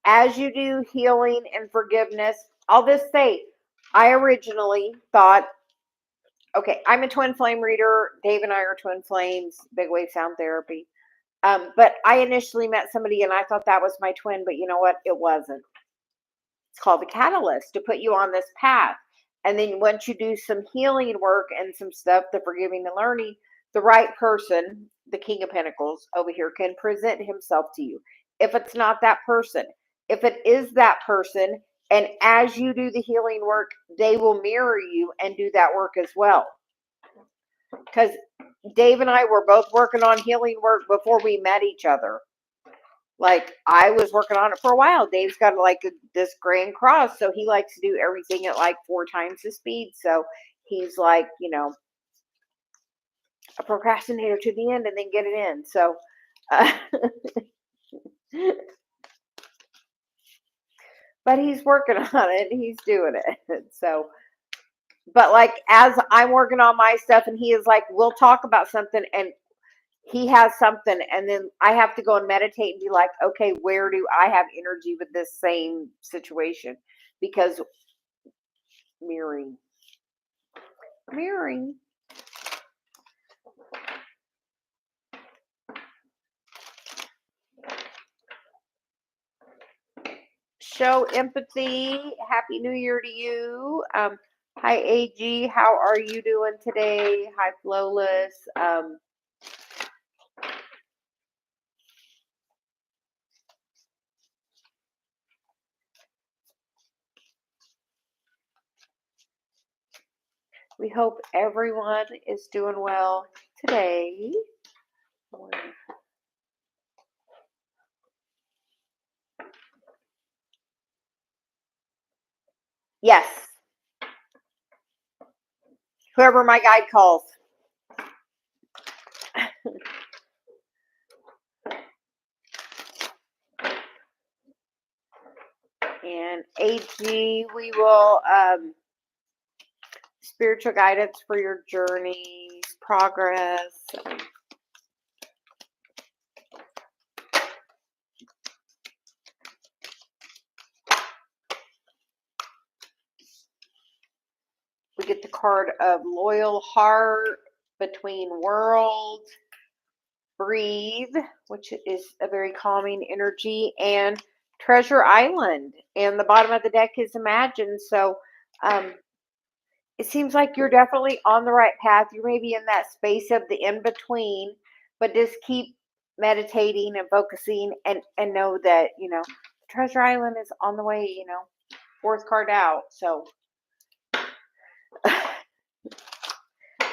As you do healing and forgiveness, I'll just say, I originally thought, okay, I'm a twin flame reader. Dave and I are twin flames, big wave sound therapy. But I initially met somebody and I thought that was my twin, but you know what? It wasn't. It's called the catalyst to put you on this path. And then once you do some healing work and some stuff, the forgiving and learning, the right person, the King of Pentacles over here, can present himself to you. If it's not that person, if it is that person, and as you do the healing work, they will mirror you and do that work as well. Because Dave and I were both working on healing work before we met each other. Like, I was working on it for a while. Dave's got this grand cross, so he likes to do everything at like 4 times the speed. So he's like, a procrastinator to the end and then get it in. So, but he's working on it. He's doing it. So, but like, as I'm working on my stuff and he is like, we'll talk about something, and he has something, and then I have to go and meditate and be like, okay, where do I have energy with this same situation? Because mirroring. Show empathy. Happy New Year to you. Hi, AG. How are you doing today? Hi, Flawless. We hope everyone is doing well today. Yes. Whoever my guide calls. And AG, we will spiritual guidance for your journeys, progress. We get the card of loyal heart, between worlds, breathe, which is a very calming energy, and treasure island. And the bottom of the deck is imagine. So it seems like you're definitely on the right path. You may be in that space of the in between, but just keep meditating and focusing, and know that treasure island is on the way. 4th card out. So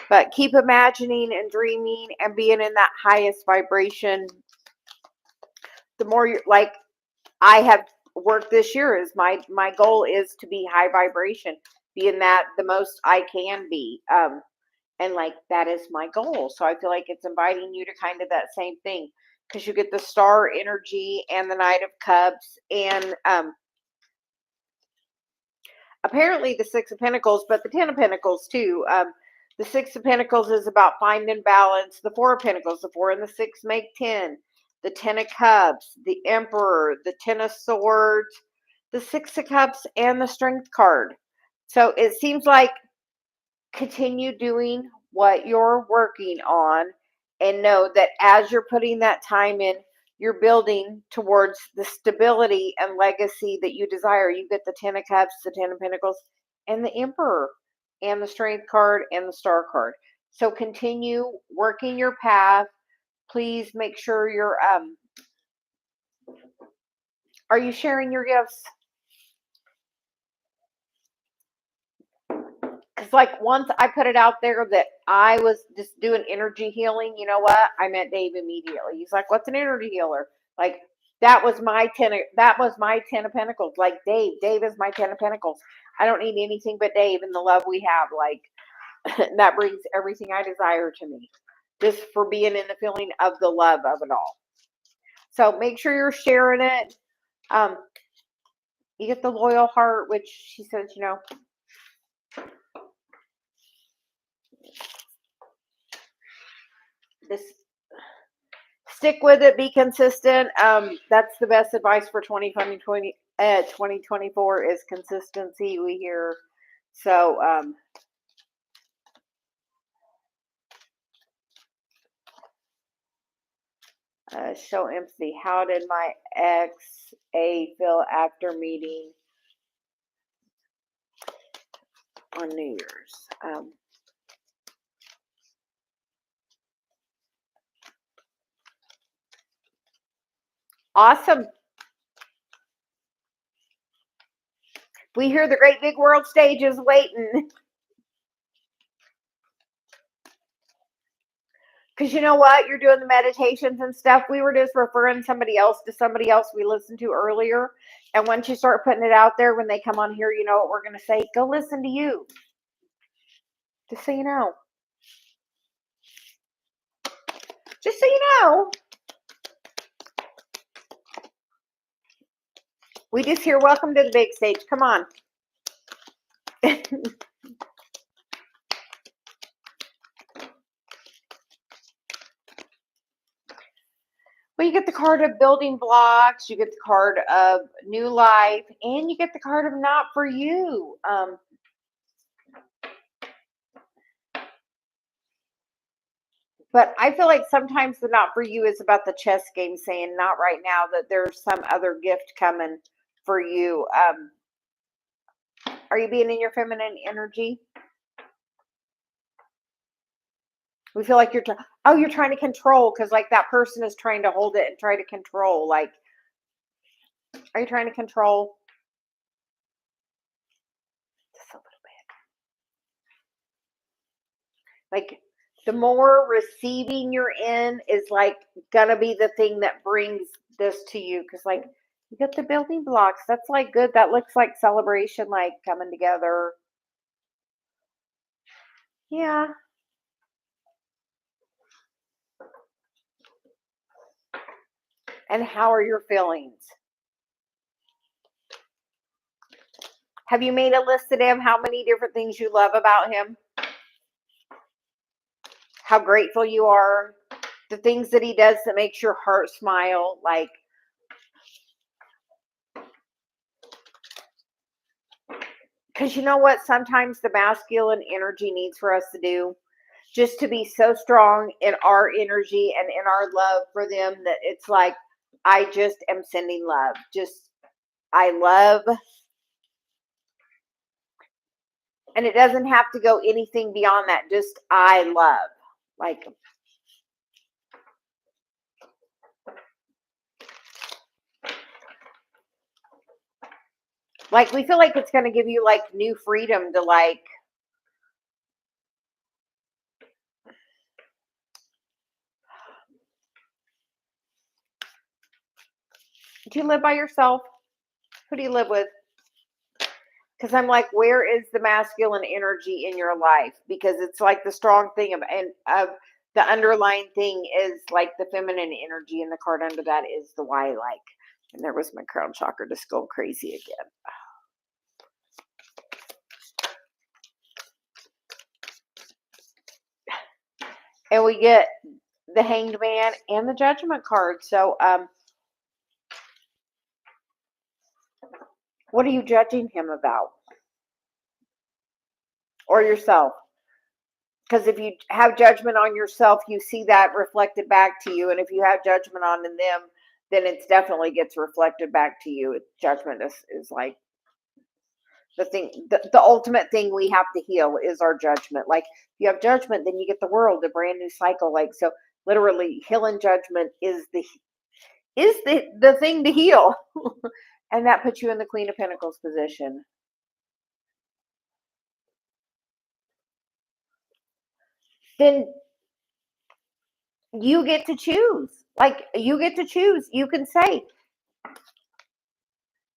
but keep imagining and dreaming and being in that highest vibration. The more you're like, I have worked this year, is my goal is to be high vibration, being that the most I can be. And like, that is my goal. So I feel like it's inviting you to kind of that same thing, because you get the star energy and the Knight of Cups, and apparently the 6 of Pentacles, but the 10 of Pentacles too. The 6 of Pentacles is about finding balance. The 4 of Pentacles, the 4 and the 6 make 10. The 10 of Cups, the Emperor, the 10 of Swords, the 6 of Cups, and the Strength card. So it seems like continue doing what you're working on, and know that as you're putting that time in, you're building towards the stability and legacy that you desire. You get the 10 of Cups, the 10 of Pentacles, and the Emperor, and the Strength card, and the Star card. So continue working your path. Please make sure you're, are you sharing your gifts? Because like, once I put it out there that I was just doing energy healing, you know what? I met Dave immediately. He's like, "What's an energy healer?" Like, that was my 10. That was my 10 of Pentacles. Like, Dave is my 10 of Pentacles. I don't need anything but Dave and the love we have. Like, that brings everything I desire to me, just for being in the feeling of the love of it all. So make sure you're sharing it. You get the loyal heart, which she says, this, stick with it, be consistent. That's the best advice for 2024 is consistency, we hear. So show empathy. How did my ex-A feel after meeting on New Year's? Awesome. We hear the great big world stage is waiting. Because you know what? You're doing the meditations and stuff. We were just referring somebody else to somebody else we listened to earlier. And once you start putting it out there, when they come on here, you know what we're going to say? Go listen to you. Just so you know. Just so you know. We just hear welcome to the big stage. Come on. Well, you get the card of building blocks, you get the card of new life, and you get the card of not for you. But I feel like sometimes the not for you is about the chess game, saying not right now, that there's some other gift coming for you. Are you being in your feminine energy? We feel like you're trying to control, because like that person is trying to hold it and try to control. Like, are you trying to control? Just a little bit. Like, the more receiving you're in is like gonna be the thing that brings this to you, because like you get the building blocks. That's like good. That looks like celebration, like coming together. Yeah. And how are your feelings? Have you made a list of him? How many different things you love about him? How grateful you are? The things that he does that makes your heart smile. Like, because you know what? Sometimes the masculine energy needs for us to do just to be so strong in our energy and in our love for them that it's like, I just am sending love. Just, I love. And it doesn't have to go anything beyond that. Just, I love. Like we feel like it's going to give you like new freedom to like, do you live by yourself? Who do you live with? Because I'm like, where is the masculine energy in your life? Because it's like the strong thing of the underlying thing is like the feminine energy, and the card under that is the why. Like, and there was my crown chakra just go crazy again. And we get the Hanged Man and the Judgment card. So, what are you judging him about? Or yourself? Because if you have judgment on yourself, you see that reflected back to you. And if you have judgment on them, then it definitely gets reflected back to you. Judgment is like the thing, the ultimate thing we have to heal is our judgment. Like, if you have judgment, then you get the world, a brand new cycle. Like, so literally healing judgment is the thing to heal. And that puts you in the Queen of Pentacles position. Then you get to choose. Like, you get to choose. You can say,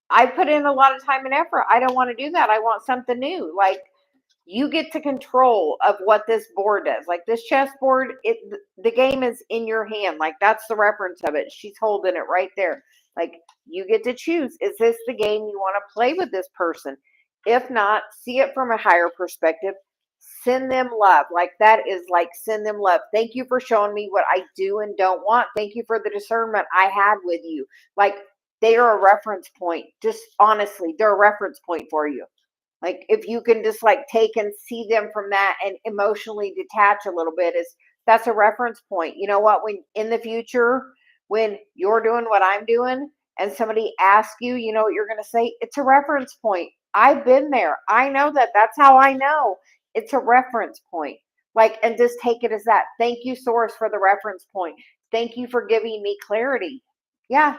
I put in a lot of time and effort. I don't want to do that. I want something new. Like, You get to control of what this board does. Like this chessboard, the game is in your hand. Like that's the reference of it. She's holding it right there. Like you get to choose. Is this the game you want to play with this person? If not, see it from a higher perspective. Send them love. Like that is like send them love. Thank you for showing me what I do and don't want. Thank you for the discernment I had with you. Like they are a reference point. Just honestly, they're a reference point for you. Like if you can just like take and see them from that and emotionally detach a little bit, is that's a reference point. You know what? When in the future, when you're doing what I'm doing and somebody asks you, you know what you're going to say? It's a reference point. I've been there. I know that. That's how I know. It's a reference point. Like, and just take it as that. Thank you, source, for the reference point. Thank you for giving me clarity. Yeah.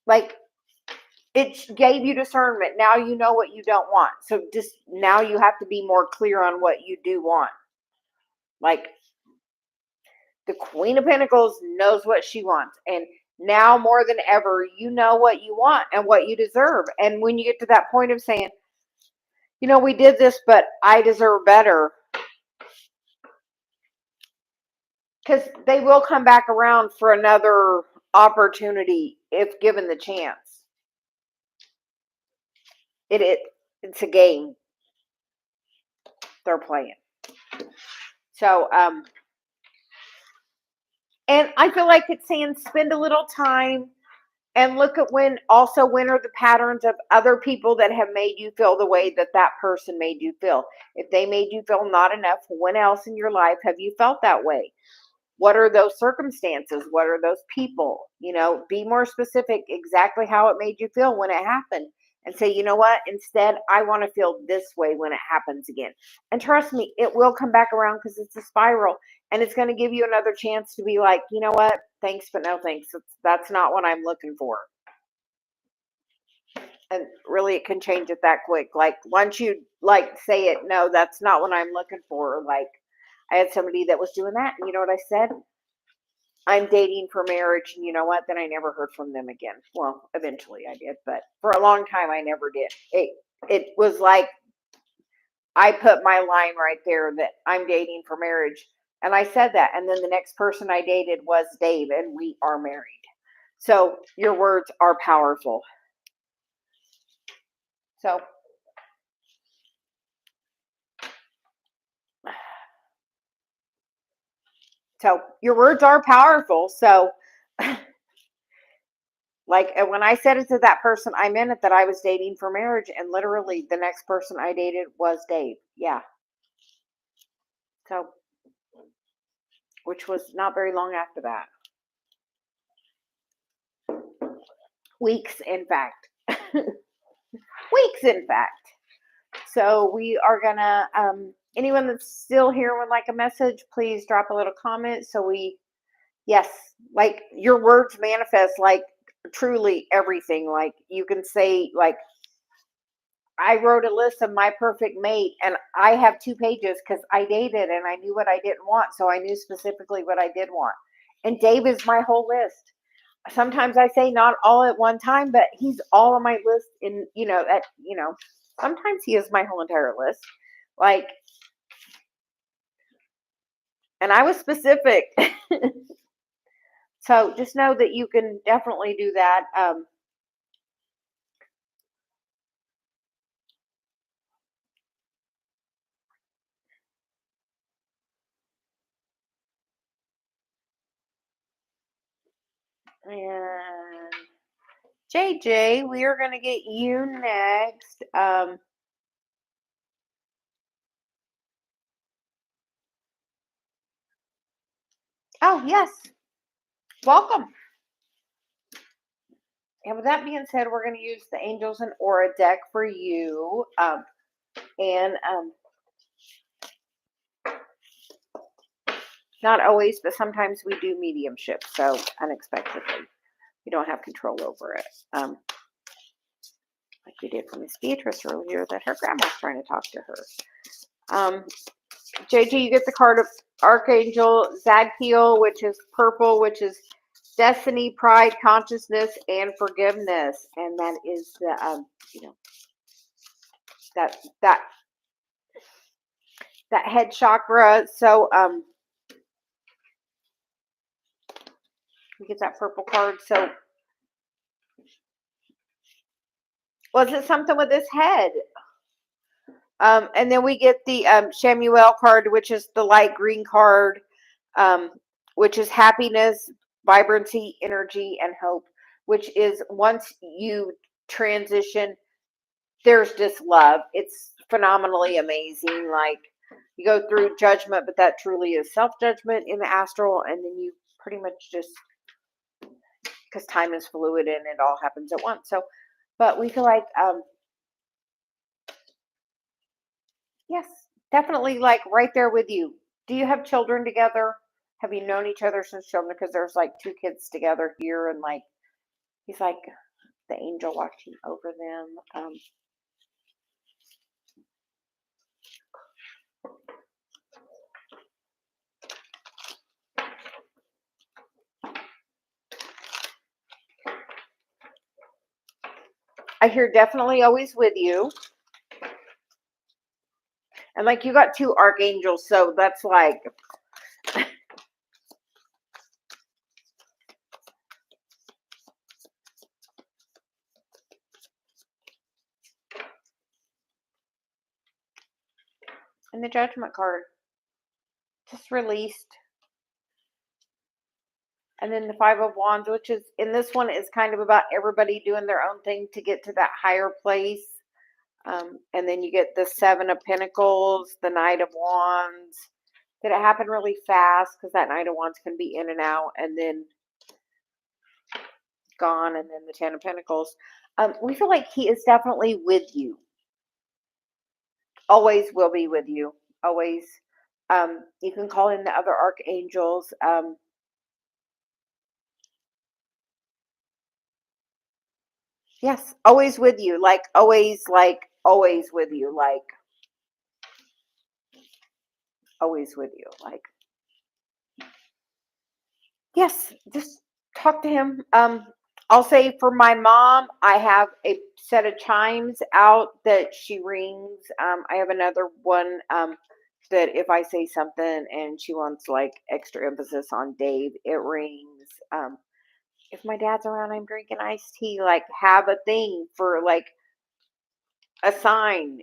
Like, it gave you discernment. Now you know what you don't want. So just now you have to be more clear on what you do want. Like the Queen of Pentacles knows what she wants. And now more than ever, you know what you want and what you deserve. And when you get to that point of saying, you know, we did this, but I deserve better. Because they will come back around for another opportunity if given the chance. It's a game they're playing. So, and I feel like it's saying spend a little time and look at when are the patterns of other people that have made you feel the way that that person made you feel. If they made you feel not enough, when else in your life have you felt that way? What are those circumstances? What are those people? You know, be more specific exactly how it made you feel when it happened. And say, you know what? Instead, I want to feel this way when it happens again. And trust me, it will come back around because it's a spiral. And it's going to give you another chance to be like, you know what? Thanks, but no thanks. That's not what I'm looking for. And really, it can change it that quick. Like, once you, like, say it, no, that's not what I'm looking for. Like, I had somebody that was doing that. And you know what I said? I'm dating for marriage, and you know what? Then I never heard from them again. Well, eventually I did, but for a long time I never did. It was like I put my line right there that I'm dating for marriage, and I said that, and then the next person I dated was Dave, and we are married. So your words are powerful. So your words are powerful. So like when I said it to that person, I meant it that I was dating for marriage, and literally the next person I dated was Dave. Yeah. So, which was not very long after that. Weeks, in fact. Weeks, in fact. So we are gonna anyone that's still here would like a message, please drop a little comment. So yes, like your words manifest like truly everything. Like you can say, like, I wrote a list of my perfect mate, and I have 2 pages because I dated and I knew what I didn't want. So I knew specifically what I did want. And Dave is my whole list. Sometimes I say not all at one time, but he's all on my list. And, sometimes he is my whole entire list. Like, and I was specific. So just know that you can definitely do that. And JJ, we are going to get you next. Oh, yes. Welcome. And with that being said, we're going to use the Angels and Aura deck for you. Not always, but sometimes we do mediumship, so unexpectedly. We don't have control over it. Like we did for Miss Beatrice earlier, that her grandma's trying to talk to her. JJ, you get the card of Archangel Zadkiel, which is purple, which is destiny, pride, consciousness, and forgiveness. And that is the, that that that head chakra. So we get that purple card. So was it something with his head? And then we get the Shamuel card, which is the light green card, um, which is happiness, vibrancy, energy, and hope, which is once you transition, there's just love. It's phenomenally amazing. Like you go through judgment, but that truly is self-judgment in the astral, and then you pretty much just, because time is fluid and it all happens at once. So, but we feel like, yes, definitely like right there with you. Do you have children together? Have you known each other since children? Because there's like two kids together here, and like he's like the angel watching over them. I hear definitely always with you. And like you got two archangels, so that's like and the judgment card. Just released. And then the Five of Wands, which is in this one is kind of about everybody doing their own thing to get to that higher place. And then you get the Seven of Pentacles, the Knight of Wands. Did it happen really fast? Because that Knight of Wands can be in and out and then gone. And then the Ten of Pentacles. We feel like he is definitely with you. Always will be with you. Always. You can call in the other archangels. Yes, always with you. Like always with you. Like always with you. Like yes, just talk to him. I'll say for my mom, I have a set of chimes out that she rings. I have another one that if I say something and she wants like extra emphasis on Dave, it rings. If my dad's around, I'm drinking iced tea. Like have a thing for like a sign.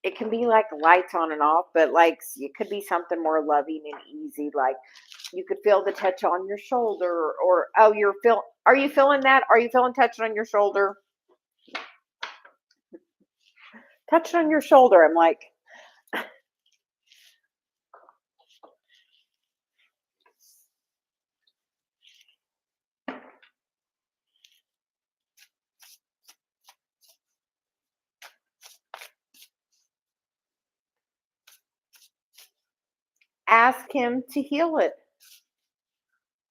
It can be like lights on and off, but like it could be something more loving and easy. Like you could feel the touch on your shoulder, or oh, are you feeling that? Are you feeling touched on your shoulder? Touched on your shoulder. I'm like, ask him to heal it.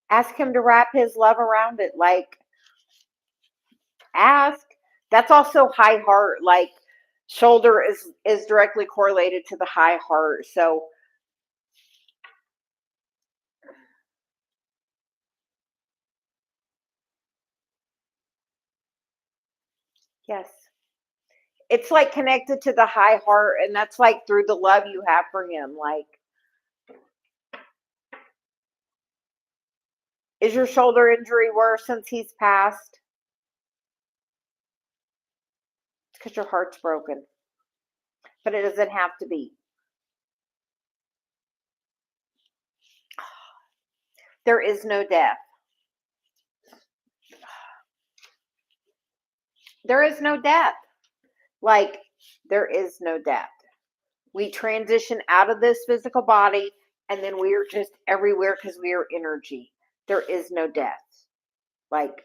Ask him to wrap his love around it. Like ask. That's also high heart. Like shoulder is directly correlated to the high heart. So yes. It's like connected to the high heart, and that's like through the love you have for him. Like, is your shoulder injury worse since he's passed? It's because your heart's broken, but it doesn't have to be. There is no death. There is no death. Like, there is no death. We transition out of this physical body, and then we are just everywhere because we are energy. There is no death. Like,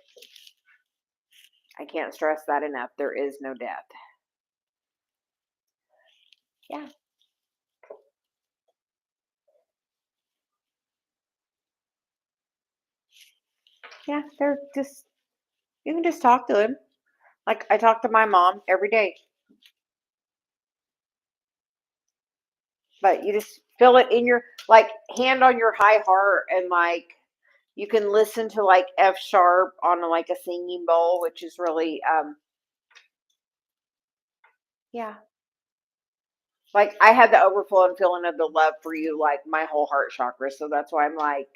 I can't stress that enough. There is no death. Yeah. Yeah, they're just, you can just talk to him. Like, I talk to my mom every day. But you just feel it in your, like, hand on your high heart, and, like, you can listen to, like, F sharp on, like, a singing bowl, which is really, Yeah. Like, I had the overflow and feeling of the love for you, like, my whole heart chakra, so that's why I'm like,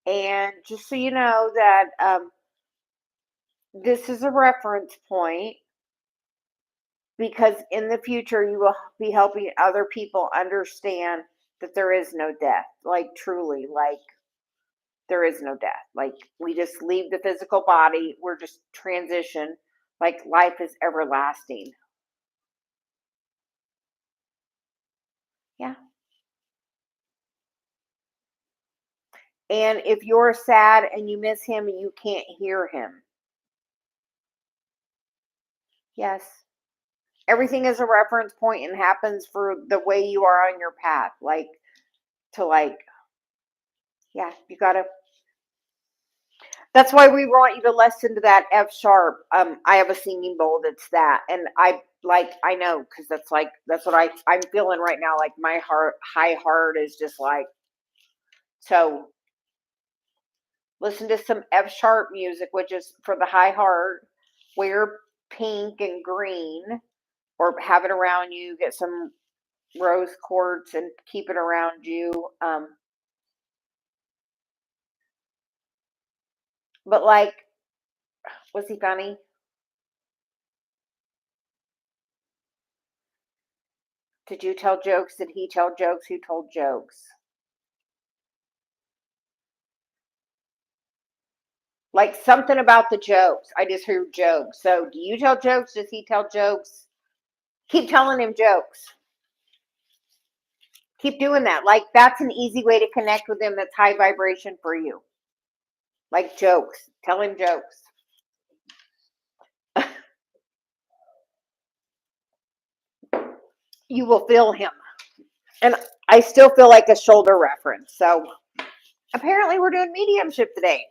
and just so you know that, this is a reference point because in the future you will be helping other people understand that there is no death, like, truly, like, there is no death. Like, we just leave the physical body, we're just transition, like, life is everlasting. Yeah. And if you're sad and you miss him, you can't hear him. Yes. Everything is a reference point and happens for the way you are on your path. Like, to like, yeah, you gotta. That's why we want you to listen to that F sharp. I have a singing bowl that's that, and I know because that's like that's what I'm feeling right now. Like, my high heart is just like, so. Listen to some F sharp music, which is for the high heart. Wear pink and green, or have it around you. Get some rose quartz and keep it around you. But like, was he funny? Did you tell jokes? Did he tell jokes? Who told jokes? Like, something about the jokes. I just heard jokes. So, do you tell jokes? Does he tell jokes? Keep telling him jokes. Keep doing that. Like, that's an easy way to connect with him that's high vibration for you. Like, jokes. Tell him jokes. You will feel him. And I still feel like a shoulder reference. So, apparently, we're doing mediumship today.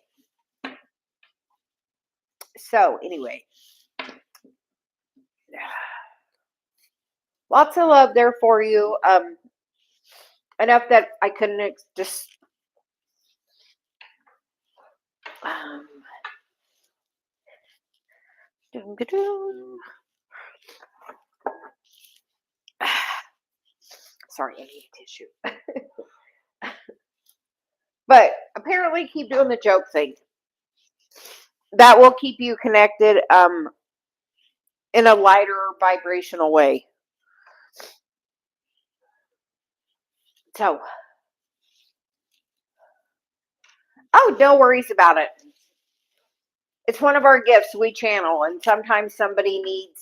So, anyway, lots of love there for you. Enough that I couldn't just. Um, sorry, I need a tissue. But apparently, keep doing the joke thing. That will keep you connected in a lighter vibrational way. So, oh, no worries about it. It's one of our gifts we channel, and sometimes somebody needs.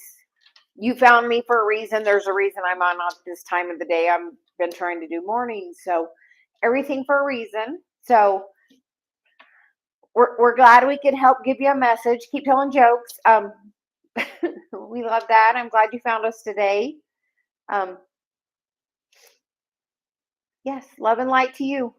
You found me for a reason. There's a reason I'm on at this time of the day. I've been trying to do mornings, so everything for a reason. So we're glad we could help give you a message. Keep telling jokes. We love that. I'm glad you found us today. Um, yes, love and light to you.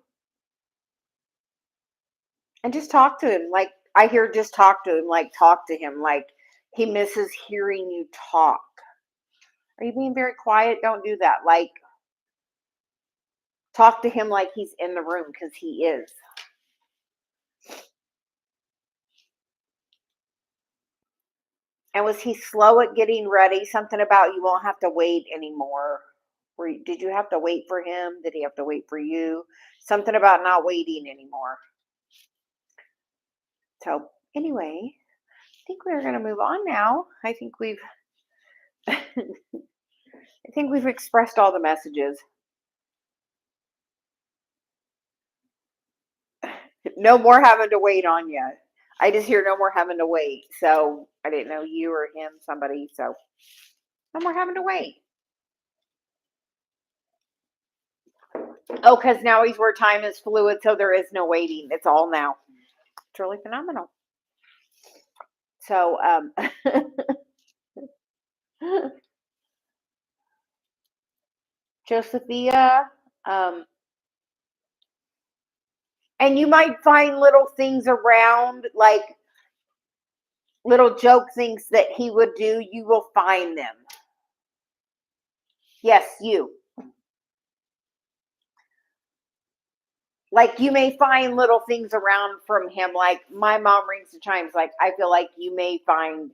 And just talk to him. Like, I hear just talk to him. Like, talk to him. Like, he misses hearing you talk. Are you being very quiet? Don't do that. Like, talk to him like he's in the room because he is. And was he slow at getting ready? Something about you won't have to wait anymore. Did you have to wait for him? Did he have to wait for you? Something about not waiting anymore. So anyway, I think we're going to move on now. I think we've expressed all the messages. No more having to wait on you. I just hear no more having to wait. So I didn't know you or him, somebody. So no more having to wait. Oh, because now he's where time is fluid, so there is no waiting. It's all now. It's really phenomenal. So, Josephia, and you might find little things around, like little joke things that he would do. You will find them. Yes, you. like you may find little things around from him. Like my mom rings the chimes. Like I feel like you may find,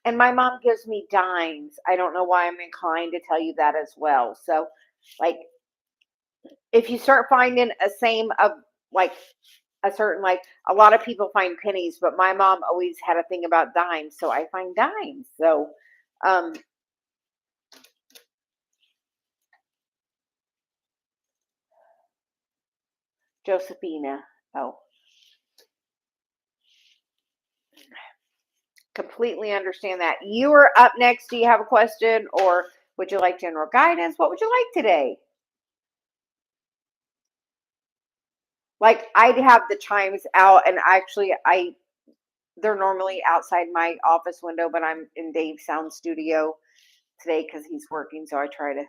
and my mom gives me dimes. I don't know why I'm inclined to tell you that as well. So like if you start finding a same of like a certain, like a lot of people find pennies, but my mom always had a thing about dimes. So I find dimes. So, Josephina. Oh, completely understand that. You are up next. Do you have a question or would you like general guidance? What would you like today? Like I'd have the chimes out and actually they're normally outside my office window, but I'm in Dave's sound studio today because he's working. So I try to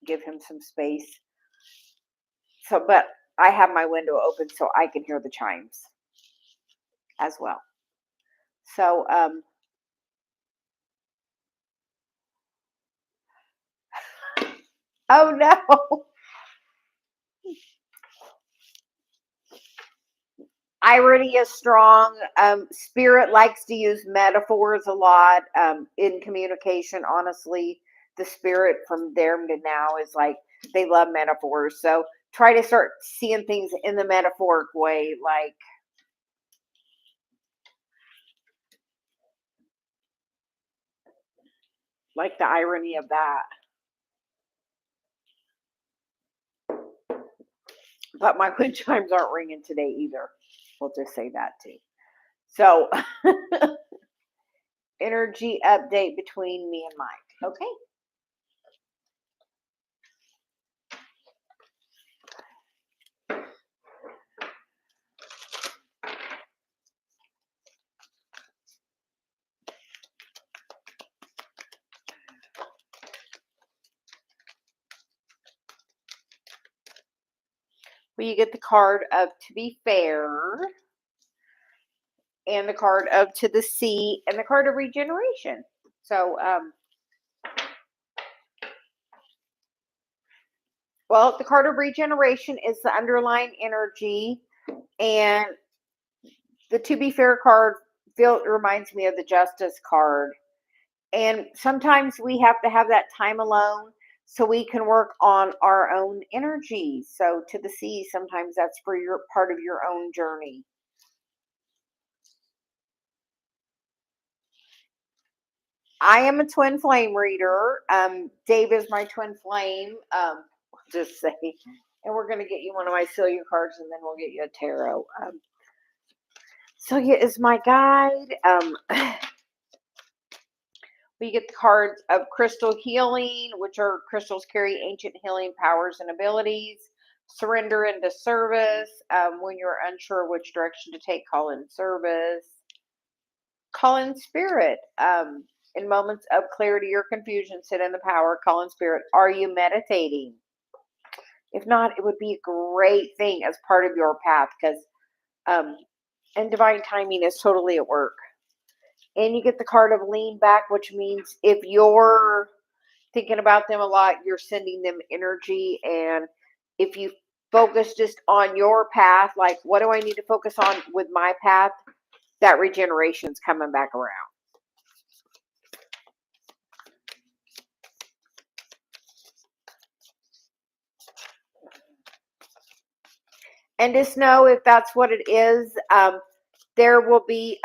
give him some space. So, but I have my window open so I can hear the chimes as well. So, oh no. Irony is strong. Spirit likes to use metaphors a lot in communication. Honestly, the spirit from there to now is like they love metaphors. So try to start seeing things in the metaphoric way, like the irony of that. But my wind chimes aren't ringing today either. We'll just say that too. So, energy update between me and Mike. Okay. Well, you get the card of to be fair, and the card of to the sea, and the card of regeneration. So, well, the card of regeneration is the underlying energy, and the to be fair card reminds me of the justice card. And sometimes we have to have that time alone so we can work on our own energy. So to the sea, sometimes that's for your part of your own journey. I am a twin flame reader. Dave is my twin flame. Just say, and we're going to get you one of my Celia cards, and then we'll get you a tarot. Celia is my guide. We get the cards of crystal healing, which are crystals carry ancient healing powers and abilities. Surrender into service. When you're unsure which direction to take, call in service. Call in spirit. In moments of clarity or confusion, sit in the power. Call in spirit. Are you meditating? If not, it would be a great thing as part of your path because, and divine timing is totally at work. And you get the card of lean back, which means if you're thinking about them a lot, you're sending them energy. And if you focus just on your path, like what do I need to focus on with my path, that regeneration's coming back around. And just know if that's what it is, there will be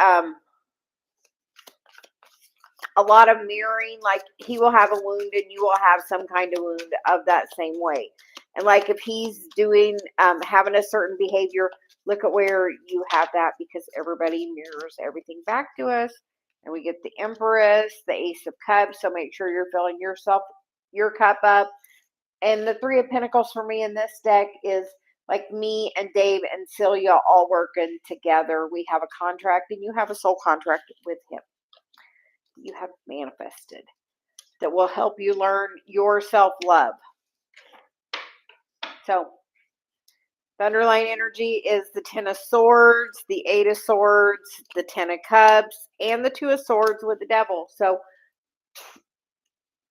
a lot of mirroring. Like he will have a wound and you will have some kind of wound of that same way. And like if he's doing having a certain behavior, look at where you have that because everybody mirrors everything back to us. And we get the Empress, the Ace of Cups. So make sure you're filling your cup up. And the Three of Pentacles for me in this deck is like me and Dave and Celia all working together. We have a contract and you have a soul contract with him. You have manifested that will help you learn your self-love. So the underlying energy is the Ten of Swords, the Eight of Swords, the Ten of Cups, and the Two of Swords with the Devil. So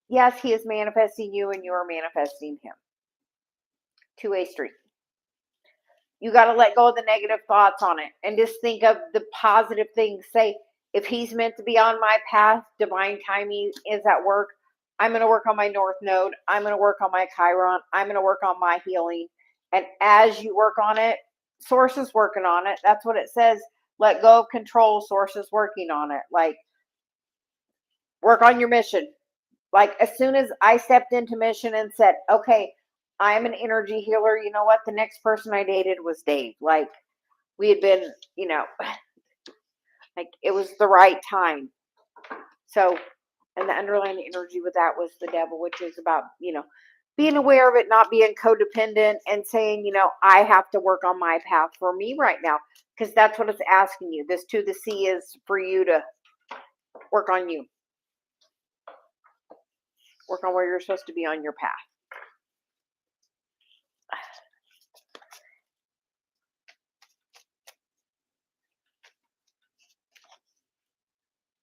yes, he is manifesting you and you are manifesting him. two-way street. You got to let go of the negative thoughts on it and just think of the positive things. Say, if he's meant to be on my path, divine timing is at work. I'm going to work on my North Node. I'm going to work on my Chiron. I'm going to work on my healing. And as you work on it, Source is working on it. That's what it says. Let go of control. Source is working on it. Like, work on your mission. Like, as soon as I stepped into mission and said, okay, I'm an energy healer. You know what? The next person I dated was Dave. Like, we had been, like, it was the right time. So, and the underlying energy with that was the devil, which is about, being aware of it, not being codependent, and saying, I have to work on my path for me right now, because that's what it's asking you. This to the sea is for you to work on you. Work on where you're supposed to be on your path.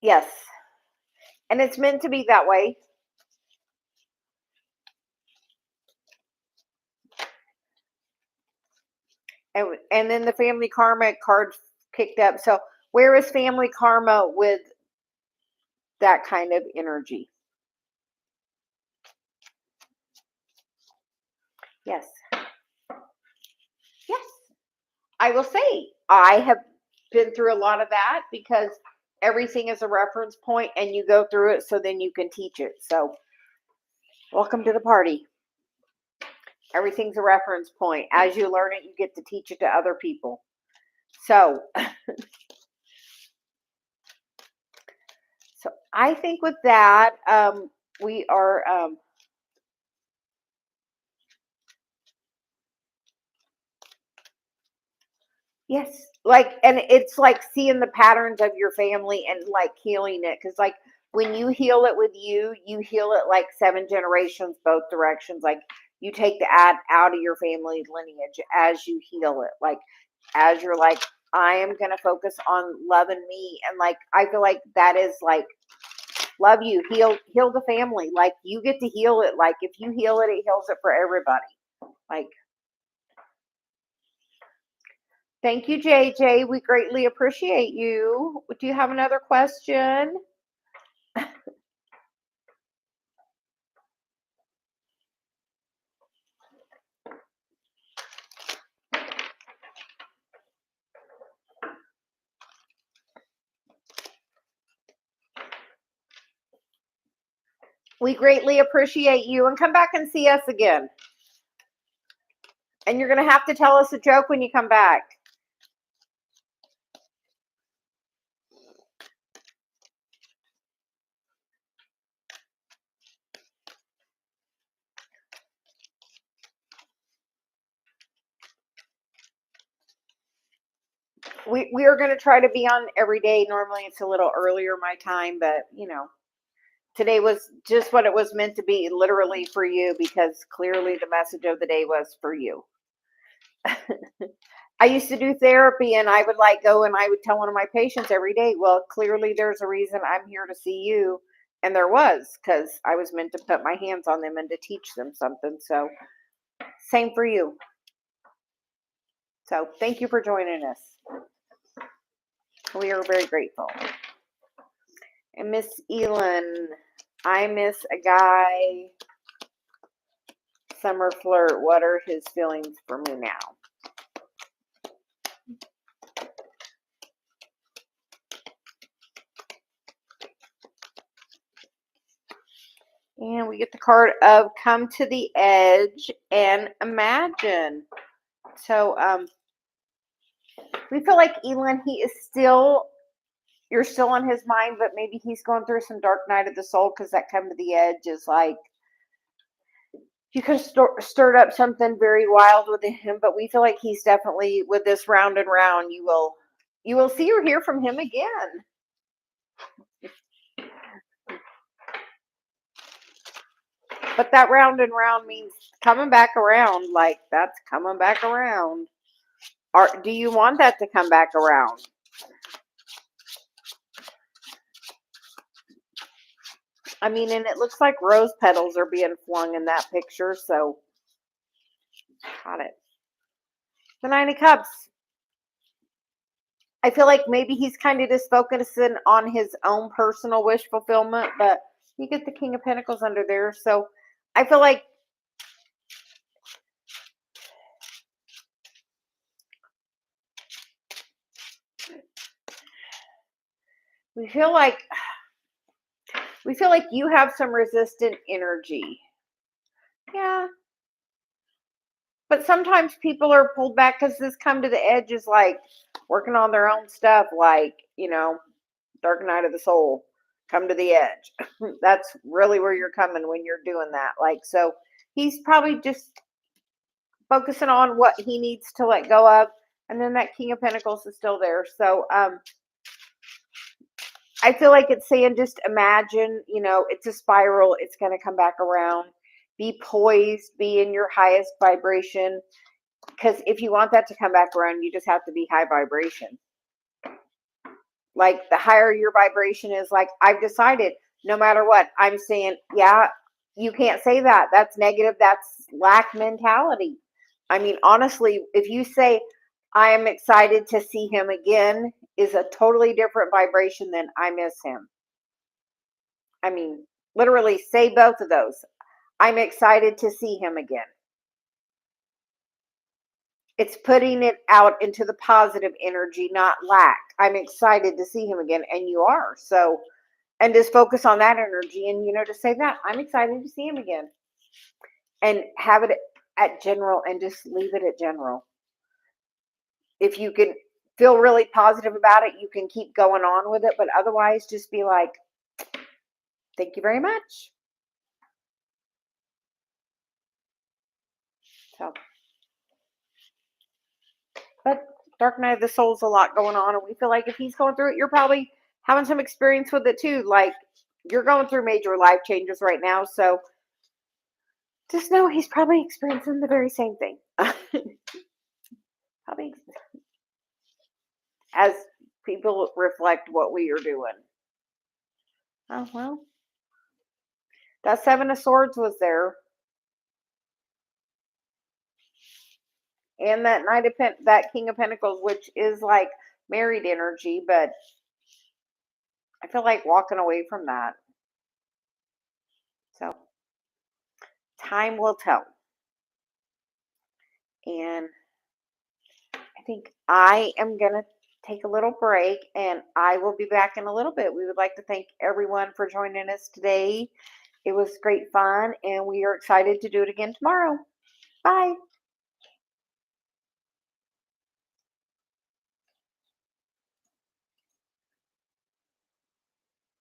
Yes. And it's meant to be that way. And then the family karma card picked up. So where is family karma with that kind of energy? Yes. Yes. I will say, I have been through a lot of that, because everything is a reference point and you go through it so then you can teach it. So welcome to the party. Everything's a reference point. As you learn it, you get to teach it to other people. So, so I think with that, we are, yes, like, and it's like seeing the patterns of your family and like healing it. Cause like when you heal it with you heal it like 7 generations, both directions. Like, you take the ad out of your family lineage as you heal it. Like, as you're like, I am going to focus on loving me. And like, I feel like that is like, love you, heal the family. Like, you get to heal it. Like, if you heal it, it heals it for everybody. Like, thank you, JJ. We greatly appreciate you. Do you have another question? We greatly appreciate you, and come back and see us again. And you're going to have to tell us a joke when you come back. We are going to try to be on every day. Normally it's a little earlier my time, but today was just what it was meant to be, literally for you, because clearly the message of the day was for you. I used to do therapy, and I would go and I would tell one of my patients every day, well, clearly there's a reason I'm here to see you. And there was, because I was meant to put my hands on them and to teach them something. So same for you. So thank you for joining us. We are very grateful. And Miss Elin, I miss a guy. Summer flirt. What are his feelings for me now? And we get the card of come to the edge and imagine. So we feel like Elin, you're still on his mind, but maybe he's going through some dark night of the soul, because that come to the edge is like, you could have stirred up something very wild with him, but we feel like he's definitely, with this round and round, you will see or hear from him again. But that round and round means coming back around. Like, that's coming back around. Or do you want that to come back around? I mean, and it looks like rose petals are being flung in that picture. So Got it. The Nine of Cups. I feel like maybe he's kind of just focusing on his own personal wish fulfillment, but you get the King of Pentacles under there. So I feel like we feel like you have some resistant energy. Yeah. But sometimes people are pulled back because this come to the edge is like working on their own stuff, like, dark night of the soul, come to the edge. That's really where you're coming when you're doing that. Like, so he's probably just focusing on what he needs to let go of. And then that King of Pentacles is still there. So I feel like it's saying just imagine, it's a spiral. It's going to come back around. Be poised, be in your highest vibration. Because if you want that to come back around, you just have to be high vibration. Like the higher your vibration is, like I've decided, no matter what, I'm saying, yeah, you can't say that. That's negative. That's lack mentality. I mean, honestly, if you say, I am excited to see him again, is a totally different vibration than I miss him. I mean, literally say both of those. I'm excited to see him again. It's putting it out into the positive energy, not lack. I'm excited to see him again, and you are. So, and just focus on that energy, and to say that I'm excited to see him again, and have it at general, and just leave it at general. If you can feel really positive about it, you can keep going on with it. But otherwise, just be like, thank you very much. So, but Dark Night of the Soul's a lot going on, and we feel like if he's going through it, you're probably having some experience with it too. Like you're going through major life changes right now, so just know he's probably experiencing the very same thing. Probably as people reflect what we are doing. Oh well, that Seven of Swords was there, and that that King of Pentacles, which is like married energy, but I feel like walking away from that. So time will tell. And I think I am going to take a little break, and I will be back in a little bit. We would like to thank everyone for joining us today. It was great fun, and we are excited to do it again tomorrow. Bye.